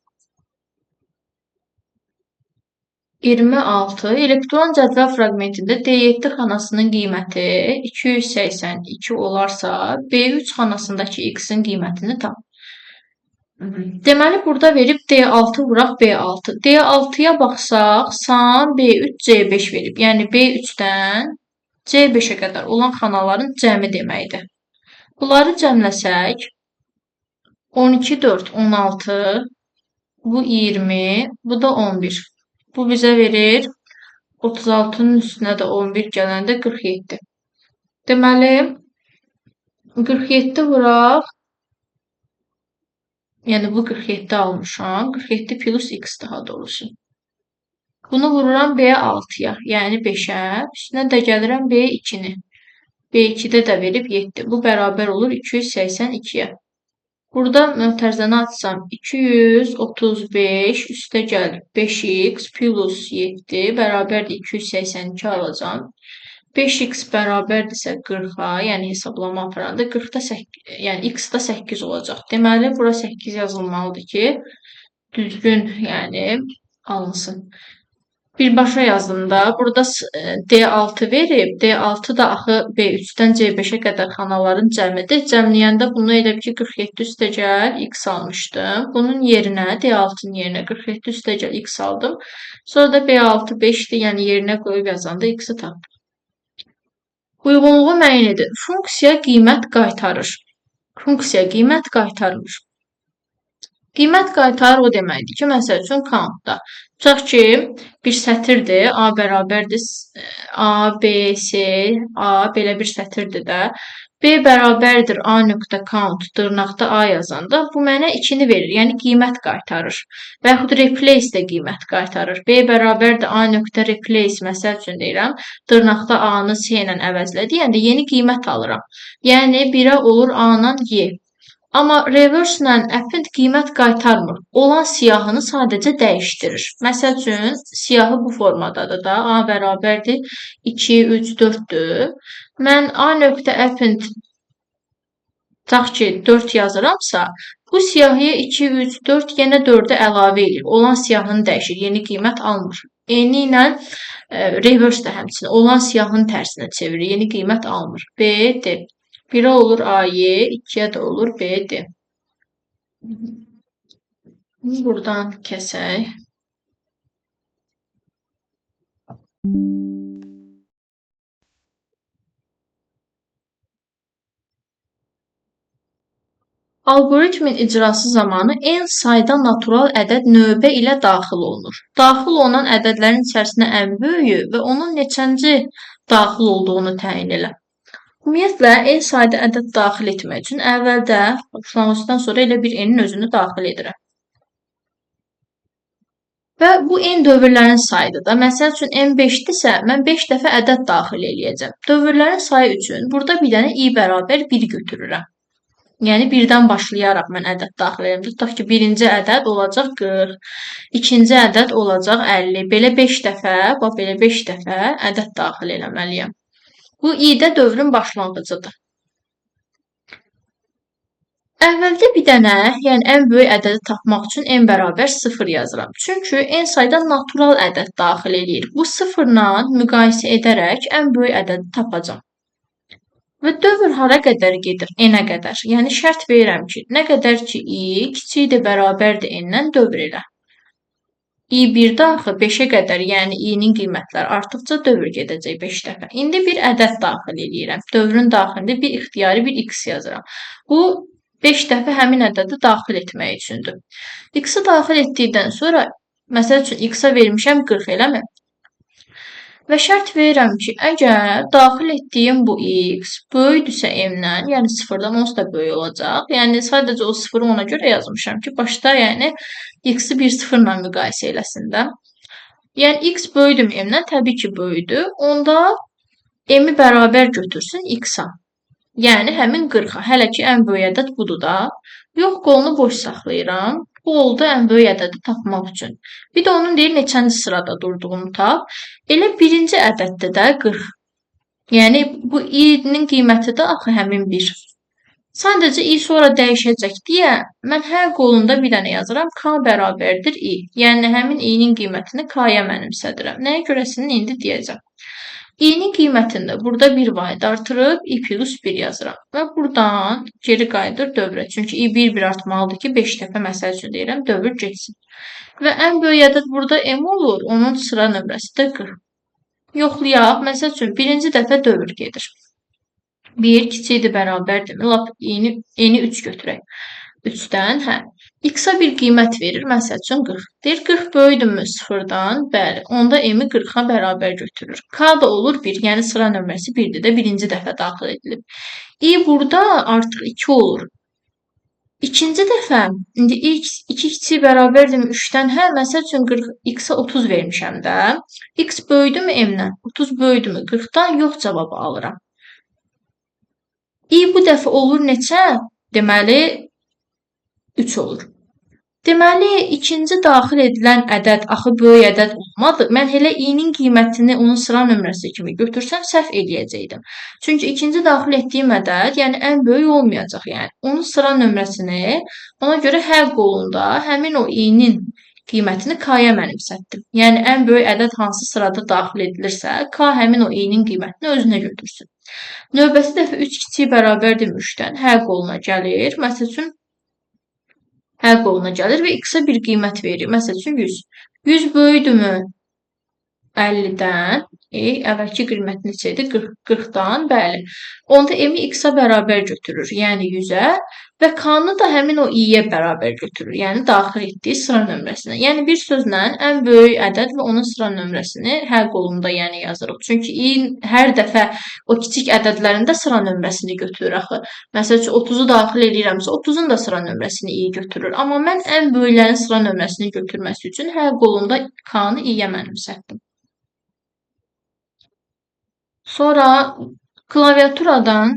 26. Elektron cədvəl fraqmentində D7 xanasının qiyməti 282 olarsa, B3 xanasındakı x-in qiymətini tap. Deməli, burada verib D6 vuraq B6. D6-ya baxsaq, san B3, C5 verib. Yəni, B3-dən C5-ə qədər olan xanaların cəmi deməkdir. Bunları cəmləsək, 12, 4, 16, bu 20, bu da 11. Bu bizə verir 36-nın üstünə də 11 gələndə 47. Deməli, 47 vuraq, yəni bu 47 almışam. 47 plus x daha doğrusu. Bunu vururam B6-ya, yəni 5-ə. Üstünə də gəlirəm B2-ni. B2-də də verib 7. Bu bərabər olur 282-yə. Burada mötərizəni açsam 235 üstə gəl 5x plus 7 bərabərdir 282 alacam. 5x bərabərdirsə 40-a, yəni hesablama aparanda 40-da 8, yəni x-da 8 olacaq. Deməli, bura 8 yazılmalıdır ki, düzgün, yəni alınsın. Birbaşa yazdım da, burada D6 verib, D6 da axı B3-dən C5-ə qədər xanaların cəmidir. Cəmləyəndə bunu elə ki, 47 üstəgəl x almışdım. Bunun yerinə, D6-nın yerinə 47 üstəgəl x aldım. Sonra da B6 5-dir, yəni yerinə qoyub yazanda x-i tapdım. Uyğunluğu müəyyən edin. Funksiya qiymət qaytarır. Funksiya qiymət qaytarmır. Qiymət qaytarır o deməkdir ki, məsəl üçün countda. Tutaq ki, bir sətirdir, A bərabərdir, A, B, C, A belə bir sətirdir də. B bərabərdir A nöqtə count dırnaqda A yazanda bu mənə 2-ni verir, yəni qiymət qaytarır. Və yaxud replace də qiymət qaytarır. B bərabərdir A nöqtə replace, məsəl üçün deyirəm, dırnaqda A-nı C ilə əvəzlə deyəndə yeni qiymət alıram. Yəni 1-ə olur A-nın Y. Amma reverse ilə append qiymət qaytarmır. Olan siyahını sadəcə dəyişdirir. Məsəl üçün, siyahı bu formadadır da. A bərabərdir 2, 3, 4-dür. Mən A nöqtə append tutaq ki, 4 yazıramsa, bu siyahıya 2, 3, 4 yenə 4-ə əlavə edir. Olan siyahını dəyişir, yeni qiymət almır. Eyni ilə reverse də həmçinin olan siyahının tərsinə çevirir, yeni qiymət almır. B, D. 1-ə olur AY, 2-yə də olur BD. Buradan kəsək. Algoritmin icrası zamanı n sayda natural ədəd növbə ilə daxil olunur. Daxil olunan ədədlərin içərisinə ən böyüyü və onun neçənci daxil olduğunu təyin elə. Ümumiyyətlə, n sayda ədəd daxil etmək üçün əvvəldə, başlanğıcdan sonra elə bir n-in özünü daxil edirəm. Və bu n dövrlərin sayıdır da. Məsəl üçün n 5-dirsə, mən 5 dəfə ədəd daxil eləyəcəm. Dövrlərin sayı üçün burada bir dənə i bərabər 1 götürürəm. Yəni 1-dən başlayaraq mən ədəd daxil edirəm. Tutaq ki, birinci ədəd olacaq 40, ikinci ədəd olacaq 50. Belə 5 dəfə, bax belə 5 dəfə ədəd daxil eləməliyəm. Bu i-də dövrün başlanğıcıdır. Əvvəldə bir dənə, yəni ən böyük ədədi tapmaq üçün n bərabər 0 yazıram. Çünki n sayda natural ədəd daxil eləyir. Bu 0-la müqayisə edərək ən böyük ədədi tapacam. Və dövr hara qədər gedir? N-ə qədər. Yəni şərt verirəm ki, nə qədər ki i kiçikdir, bərabərdir n-dən dövr elə. i 1-də axı 5-ə qədər, yəni i-nin qiymətləri artdıqca dövr gedəcək 5 dəfə. İndi bir ədəd daxil eləyirəm. Dövrün daxilində bir ixtiyari bir x yazıram. Bu 5 dəfə həmin ədədi daxil etmək üçündür. X-i daxil etdikdən sonra, məsəl üçün x-a vermişəm 40, eləmi? Və şərt verirəm ki, əgər daxil etdiyim bu x böyükdürsə m-dən, yəni 0-dan onsuz da böyük olacaq. Yəni sadəcə o 0-ı ona görə yazmışam ki, başda yəni x-i bir 0-la müqayisə eləsin də. Yəni x böyükdür m-dən, təbii ki, böyükdür. Onda m-i bərabər götürsün x-a. Yəni həmin 40-a. Hələ ki, ən böyük ədəd budur da. Yox, qolunu boş saxlayıram. Bu oldu ən böyük ədədi tapmaq üçün. Bir də onun deyir neçənci sırada durduğunu tap. Elə birinci ədəddə də 40. Yəni bu i-nin qiyməti də axı həmin 1. Sadəcə i sonra dəyişəcək deyə mən hər qolunda bir dənə yazıram. K bərabərdir i. Yəni həmin i-nin qiymətini k-ya mənimsədirəm. Nəyə görəsini indi deyəcəm. i-nin qiymətində burada bir vahid artırıb i plus 1 yazıram. Və buradan geri qayıdır dövrə. Çünki i 1 artmalıdır ki, 5 dəfə məsəl üçün deyirəm, dövr geçsin. Və ən böyük ədəd burada m olur. Onun sıra nömrəsi də 40. Yoxlayaq. Məsəl üçün birinci dəfə dövr gedir. 1 kiçikdir, bərabərdirmi? Lap n-i 3 götürək. 3-dən, hə. X-a bir qiymət verir, məsəl üçün 40. Deyir, 40 böyükdürmü 0-dan? Bəli, onda m-i 40-a bərabər götürür. K da olur 1, yəni sıra nömrəsi 1-dir də birinci dəfə daxil edilib. i burada artıq 2 olur. İkinci dəfə, indi x 2 kiçik bərabərdirmi 3-dən? Hə, məsəl üçün x-a 30 vermişəm də. X böyükdürmü m-dən? 30 böyükdürmü 40-dan? Yox cavabı alıram. i bu dəfə olur neçə? Deməli, 3 olur. Deməli, ikinci daxil edilən ədəd axı böyük ədəd olmadı. Mən elə i-nin qiymətini onun sıra nömrəsi kimi götürsəm səhv eləyəcəkdim. Çünki ikinci daxil etdiyim ədəd, yəni ən böyük olmayacaq. Yəni onun sıra nömrəsini ona görə hər qolunda həmin o i-nin qiymətini k-ya mənimsətdim. Yəni ən böyük ədəd hansı sırada daxil edilirsə, k həmin o i-nin qiymətini özünə götürsün. Növbəti dəfə 3 kiçik bərabərdir 3-dən hər qoluna gəlir. Məsəl üçün hər qoluna gəlir və x-a bir qiymət verir. Məsəl üçün 100. 100 böyükdürmü 50-dən? Əvvəlki qiymət neçə idi? 40-dan, bəli. Onda m-i x-a bərabər götürür, yəni 100-ə və k-nı da həmin o i-yə bərabər götürür, yəni daxil etdiyi sıra nömrəsinə. Yəni bir sözlə ən böyük ədəd və onun sıra nömrəsini hər qolunda yəni yazırıq. Çünki i hər dəfə o kiçik ədədlərində sıra nömrəsini götürür axı. Məsəl üçün 30-u daxil edirəmsə 30-un da sıra nömrəsini i götürür. Amma mən ən böyüklərin sıra nömrəsini götürməsi üçün hər qolunda k-nı i-yə mənimsətdim. Sonra klaviaturadan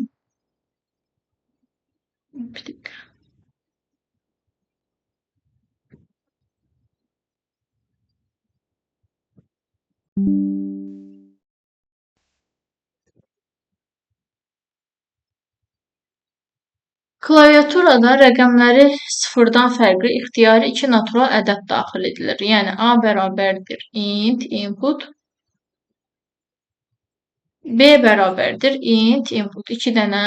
klaviaturada rəqəmləri sıfırdan fərqli ixtiyari 2 natural ədəd daxil edilir. Yəni a bərabərdir int input, b bərabərdir int input. 2 dənə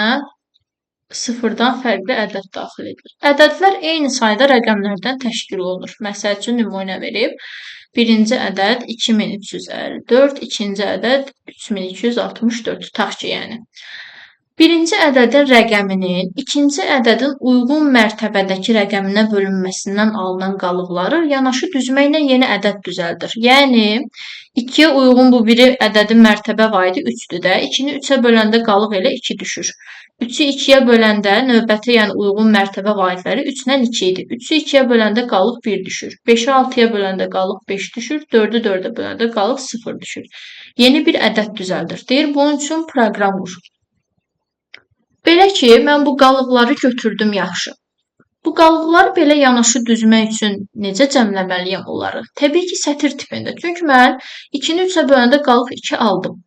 sıfırdan fərqli ədəd daxil edilir. Ədədlər eyni sayda rəqəmlərdən təşkil olunur. Məsəl üçün nümunə verib. Birinci ədəd 2354, ikinci ədəd 3264. Tutaq ki, yəni. Birinci ədədin rəqəminin ikinci ədədin uyğun mərtəbədəki rəqəminə bölünməsindən alınan qalıqları yanaşı düzməklə yeni ədəd düzəldir. Yəni, 2-yə uyğun bu biri ədədin mərtəbə vahidi 3-dür də. 2-ni 3-ə böləndə qalıq elə 2 düşür. 3-ü 2-yə böləndə növbəti, yəni uyğun mərtəbə vahidləri 3-dən 2 idi. 3-ü 2-yə böləndə qalıq 1 düşür. 5-i 6-ya böləndə qalıq 5 düşür. 4-ü 4-ə böləndə qalıq 0 düşür. Yeni bir ədəd düzəldir. Deyir, bunun üçün proqram qur. Belə ki, mən bu qalıqları götürdüm yaxşı. Bu qalıqları belə yanaşı düzmək üçün necə cəmləməliyəm onları? Təbii ki, sətr tipində. Çünki mən 2-ni 3-ə böləndə qalıq 2 aldım.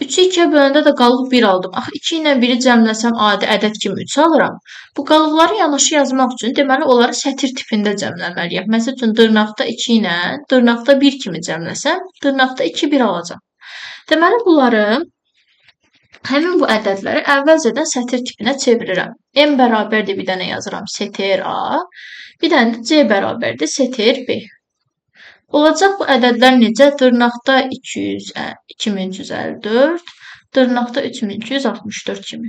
3-ü 2-yə böləndə də qalıq 1 aldım. Axı 2 ilə 1-i cəmləsəm adi ədəd kimi 3 alıram. Bu qalıqları yanaşı yazmaq üçün deməli onları sətr tipində cəmləməliyəm. Məsəl üçün dırnaqda 2 ilə dırnaqda 1 kimi cəmləsəm, dırnaqda 2 1 alacam. Deməli bunları həmin bu ədədləri əvvəlcədən sətr tipinə çevirirəm. M bərabərdir bir dənə yazıram sətr A, bir dənə də C bərabərdir sətr B. Olacaq bu ədədlər necə? Dırnaqda 200, 2354, dırnaqda 3264 kimi.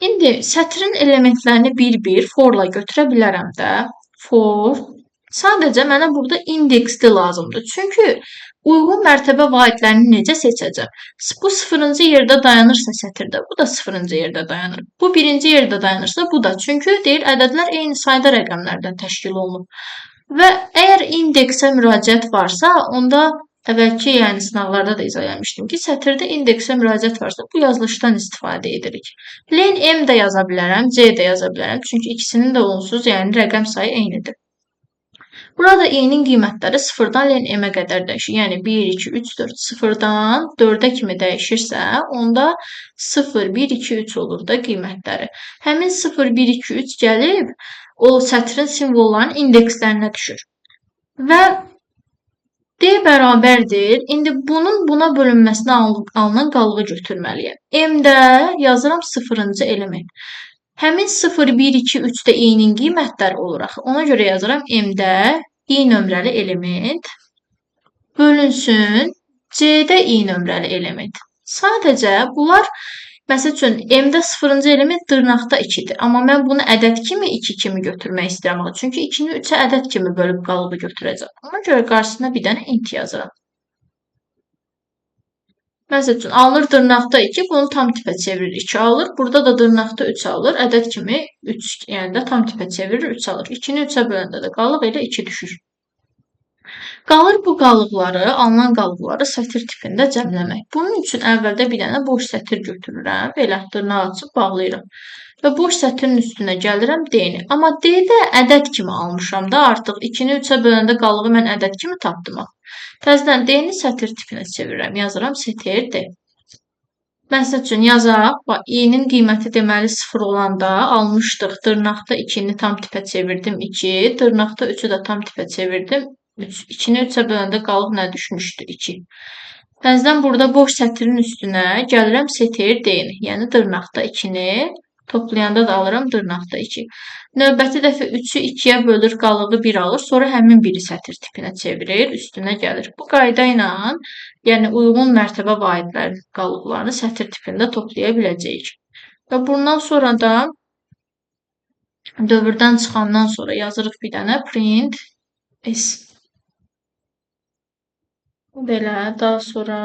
İndi sətrin elementlərini bir-bir forla götürə bilərəm də. For. Sadəcə mənə burada indeksli lazımdır. Çünki uyğun mərtəbə vahidlərini necə seçəcəm? Bu 0-cı yerdə dayanırsa sətirdə, bu da 0-cı yerdə dayanır. Bu 1-ci yerdə dayanırsa, bu da. Çünki deyir, ədədlər eyni sayda rəqəmlərdən təşkil olunub. Və əgər indeksə müraciət varsa, onda əvvəlki yəni sınavlarda da izah eləmişdim ki, sətirdə indeksə müraciət varsa, bu yazılışdan istifadə edirik. Len M də yaza bilərəm, C də yaza bilərəm. Çünki ikisinin də onsuz, yəni rəqəm sayı eynidir. Burada E-nin qiymətləri 0-dan len M-ə qədər dəyişir. Yəni 1, 2, 3, 4. 0-dan 4-ə kimi dəyişirsə, onda 0, 1, 2, 3 olur da qiymətləri. Həmin 0, 1, 2, 3 gəlib o sətrin simvollarının indekslərinə düşür. Və D bərabərdir. İndi bunun buna bölünməsinə alınan qalığı götürməliyəm. M-də yazıram 0-cı element. Həmin 0, 1, 2, 3 də E-nin qiymətləri olur axı. Ona görə yazıram M-də I nömrəli element bölünsün C-də I nömrəli element. Sadəcə bunlar, məsəl üçün, M-də 0-cı element dırnaqda 2-dir. Amma mən bunu ədəd kimi 2 kimi götürmək istəyirəm. Çünki 2-ni 3-ə ədəd kimi bölüb qalığı götürəcəm. Ona görə qarşısına bir dənə int yazıram. Məsəl üçün, alınır dırnaqda 2, bunu tam tipə çevirir 2 alır. Burada da dırnaqda 3 alır. Ədəd kimi 3, yəni də tam tipə çevirir 3 alır. 2-ni 3-ə böləndə də qalıq elə 2 düşür. Qalır bu qalıqları, alınan qalıqları sətr tipində cəmləmək. Bunun üçün əvvəldə bir dənə boş sətr götürürəm. Belə dırnaq açıb bağlayıram. Və boş sətrin üstünə gəlirəm D-ni. Amma D-də ədəd kimi almışam da artıq. 2-ni 3-ə böləndə qalığı mən ədəd kimi tapdım. Təzədən D-ni sətr tipinə çevirirəm. Yazıram sətr D. Məsəl üçün yazaq, I-nin qiyməti deməli 0 olanda almışdıq. Dırnaqda 2-ni tam tipə çevirdim 2, dırnaqda 3-ü də tam tipə çevirdim 3. 2-ni 3-ə böləndə qalıq nə düşmüşdü? 2. Təzədən burada boş sətrin üstünə gəlirəm sətr D-ni. Yəni dırnaqda 2-ni toplayanda da alıram dırnaqda 2. Növbəti dəfə 3-ü 2-yə bölür, qalığı 1 alır. Sonra həmin biri sətr tipinə çevirir, üstünə gəlir. Bu qayda ilə, yəni uyğun mərtəbə vahidlərinin qalıqlarını sətr tipində toplaya biləcəyik. Və bundan sonra da dövrdən çıxandan sonra yazırıq bir dənə print S. Belə, daha sonra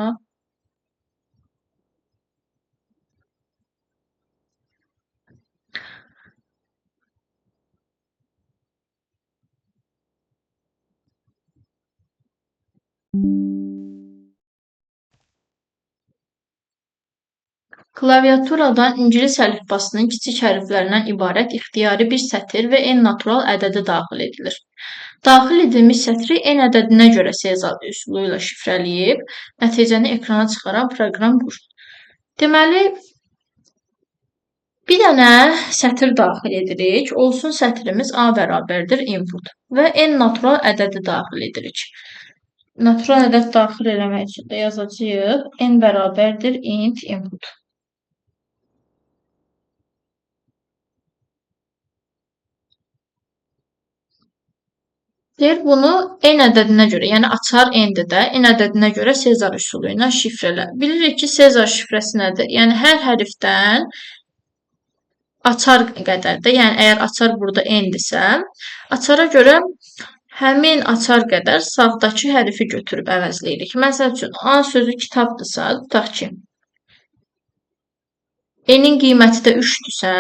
klaviaturadan ingilis əlifbasının kiçik hərflərindən ibarət ixtiyari bir sətr və n natural ədədi daxil edilir. Daxil edilmiş sətri n ədədinə görə sezar üsulu ilə şifrələyib, nəticəni ekrana çıxaran proqram qur. Deməli, bir dənə sətr daxil edirik. Olsun sətrimiz A bərabərdir input və n natural ədədi daxil edirik. Natural ədəd daxil eləmək üçün də yazacağıq. N bərabərdir int input. Deyir, bunu n ədədinə görə, yəni açar n-dir də, n ədədinə görə sezar üsulu ilə şifrələ. Bilirik ki, sezar şifrəsi nədir? Yəni, hər hərfdən açar qədərdir. Yəni, əgər açar burada n-dirsə, açara görə həmin açar qədər sağdakı hərfi götürüb əvəzləyirik. Məsəl üçün, A sözü kitabdırsa, tutaq ki, N-in qiyməti də 3-dürsə,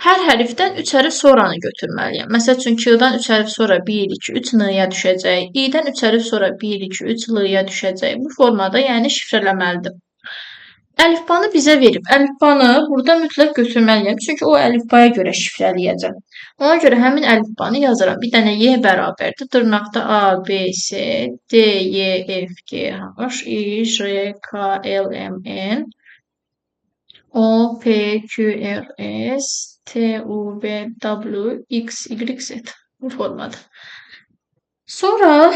hər hərfdən 3 hərf sonranı götürməliyəm. Məsəl üçün Q-dan 3 hərf sonra 1, 2, 3 N-ya düşəcək. I-dən 3 hərf sonra 1, 2, 3 L-ya düşəcək. Bu formada yəni şifrələməlidir. Əlifbanı bizə verib. Əlifbanı burada mütləq götürməliyəm. Çünki o əlifbaya görə şifrələyəcəm. Ona görə həmin əlifbanı yazıram. Bir dənə Y bərabərdir. Dırnaqda A, B, S, D, Y, F, G, H, I, J, K, L, M, N, O, P, Q, R, S, T, U, V, W, X, Y, Z. Bu formada. Sonra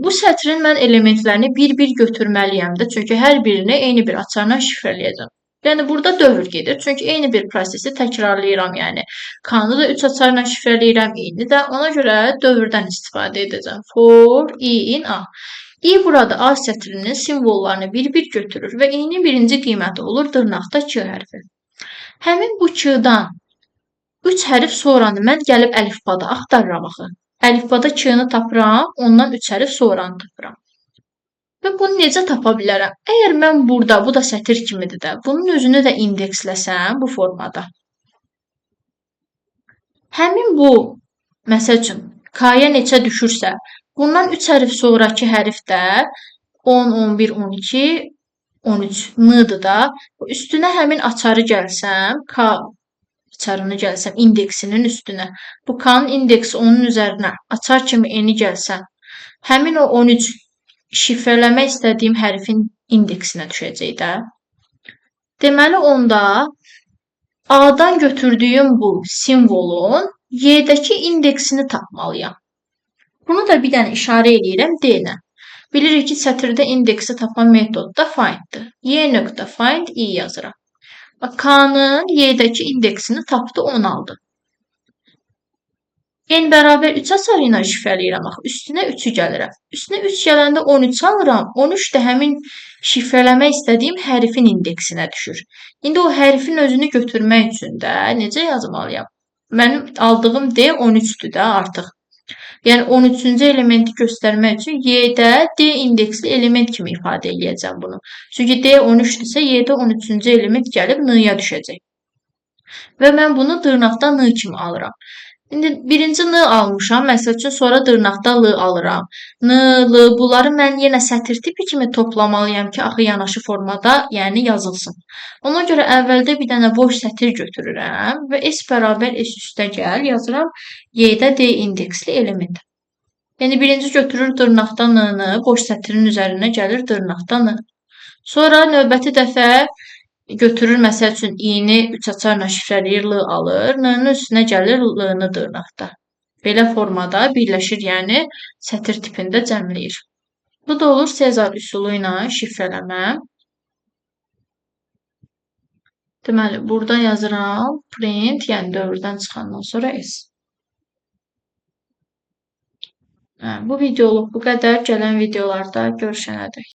bu sətrin mən elementlərini bir-bir götürməliyəm də, çünki hər birini eyni bir açarla şifrələyəcəm. Yəni burada dövr gedir, çünki eyni bir prosesi təkrarlayıram, yəni K-nı da 3 açarla şifrələyirəm, i-ni də. Ona görə dövrdən istifadə edəcəm. For i in A. I burada A sətrinin simvollarını bir-bir götürür və i-nin birinci qiyməti olur dırnaqda Q hərfi. Həmin bu Q-dan 3 hərf sonranı mən gəlib əlifbada axtarıram axı. Əlifbada Q-nı tapıram, ondan 3 hərf sonranı tapıram. Və bunu necə tapa bilərəm? Əgər mən burada, bu da sətir kimidir də, bunun özünü də indeksləsəm bu formada. Həmin bu, məsəl üçün, K-ya neçə düşürsə, bundan 3 hərf sonraki hərf də 10, 11, 12, 13 N-dır da. Üstünə həmin açarı gəlsəm, K açarını gəlsəm indeksinin üstünə. Bu K-nın indeksi onun üzərinə açar kimi N-i gəlsəm, həmin o 13 şifrələmək istədiyim hərfin indeksinə düşəcək də. Deməli onda A-dan götürdüyüm bu simvolun Y-dəki indeksini tapmalıyam. Bunu da bir dənə işarə edirəm D-lə. Bilirik ki, sətirdə indeksi tapan metod da finddir. Y.find i yazıram. K-nın Y-dəki indeksini tapdı 10 aldı. N bərabər 3 açarı ilə şifrələyirəm axı. Üstünə 3-ü gəlirəm. Üstünə 3 gələndə 13 alıram. 13 də həmin şifrələmək istədiyim hərfin indeksinə düşür. İndi o hərfin özünü götürmək üçün də necə yazmalıyam? Mənim aldığım D 13-dür də artıq. Yəni 13-cü elementi göstərmək üçün Y-də D indeksli element kimi ifadə edəcəm bunu. Çünki D 13-dürsə, Y-də 13-cü element gəlib N-ya düşəcək. Və mən bunu dırnaqda N kimi alıram. İndi birinci N almışam, məsəl üçün sonra dırnaqda L alıram. N, L, bunları mən yenə sətir tipi kimi toplamalıyam ki, axı yanaşı formada, yəni yazılsın. Ona görə əvvəldə bir dənə boş sətir götürürəm və S bərabər S üstə gəl yazıram Y-də D indeksli element. Yəni birinci götürür dırnaqda N-nı, boş sətrin üzərinə gəlir dırnaqda N. Sonra növbəti dəfə götürür, məsəl üçün, i-ni 3 açarla şifrələyir, L alır. N-nın üstünə gəlir L-nı dırnaqda. Belə formada birləşir, yəni sətir tipində cəmləyir. Bu da olur Sezar üsulu ilə şifrələmə. Deməli, burada yazıram print, yəni dövrdən çıxandan sonra S. Bu videoluk bu qədər. Gələn videolarda görüşənədək.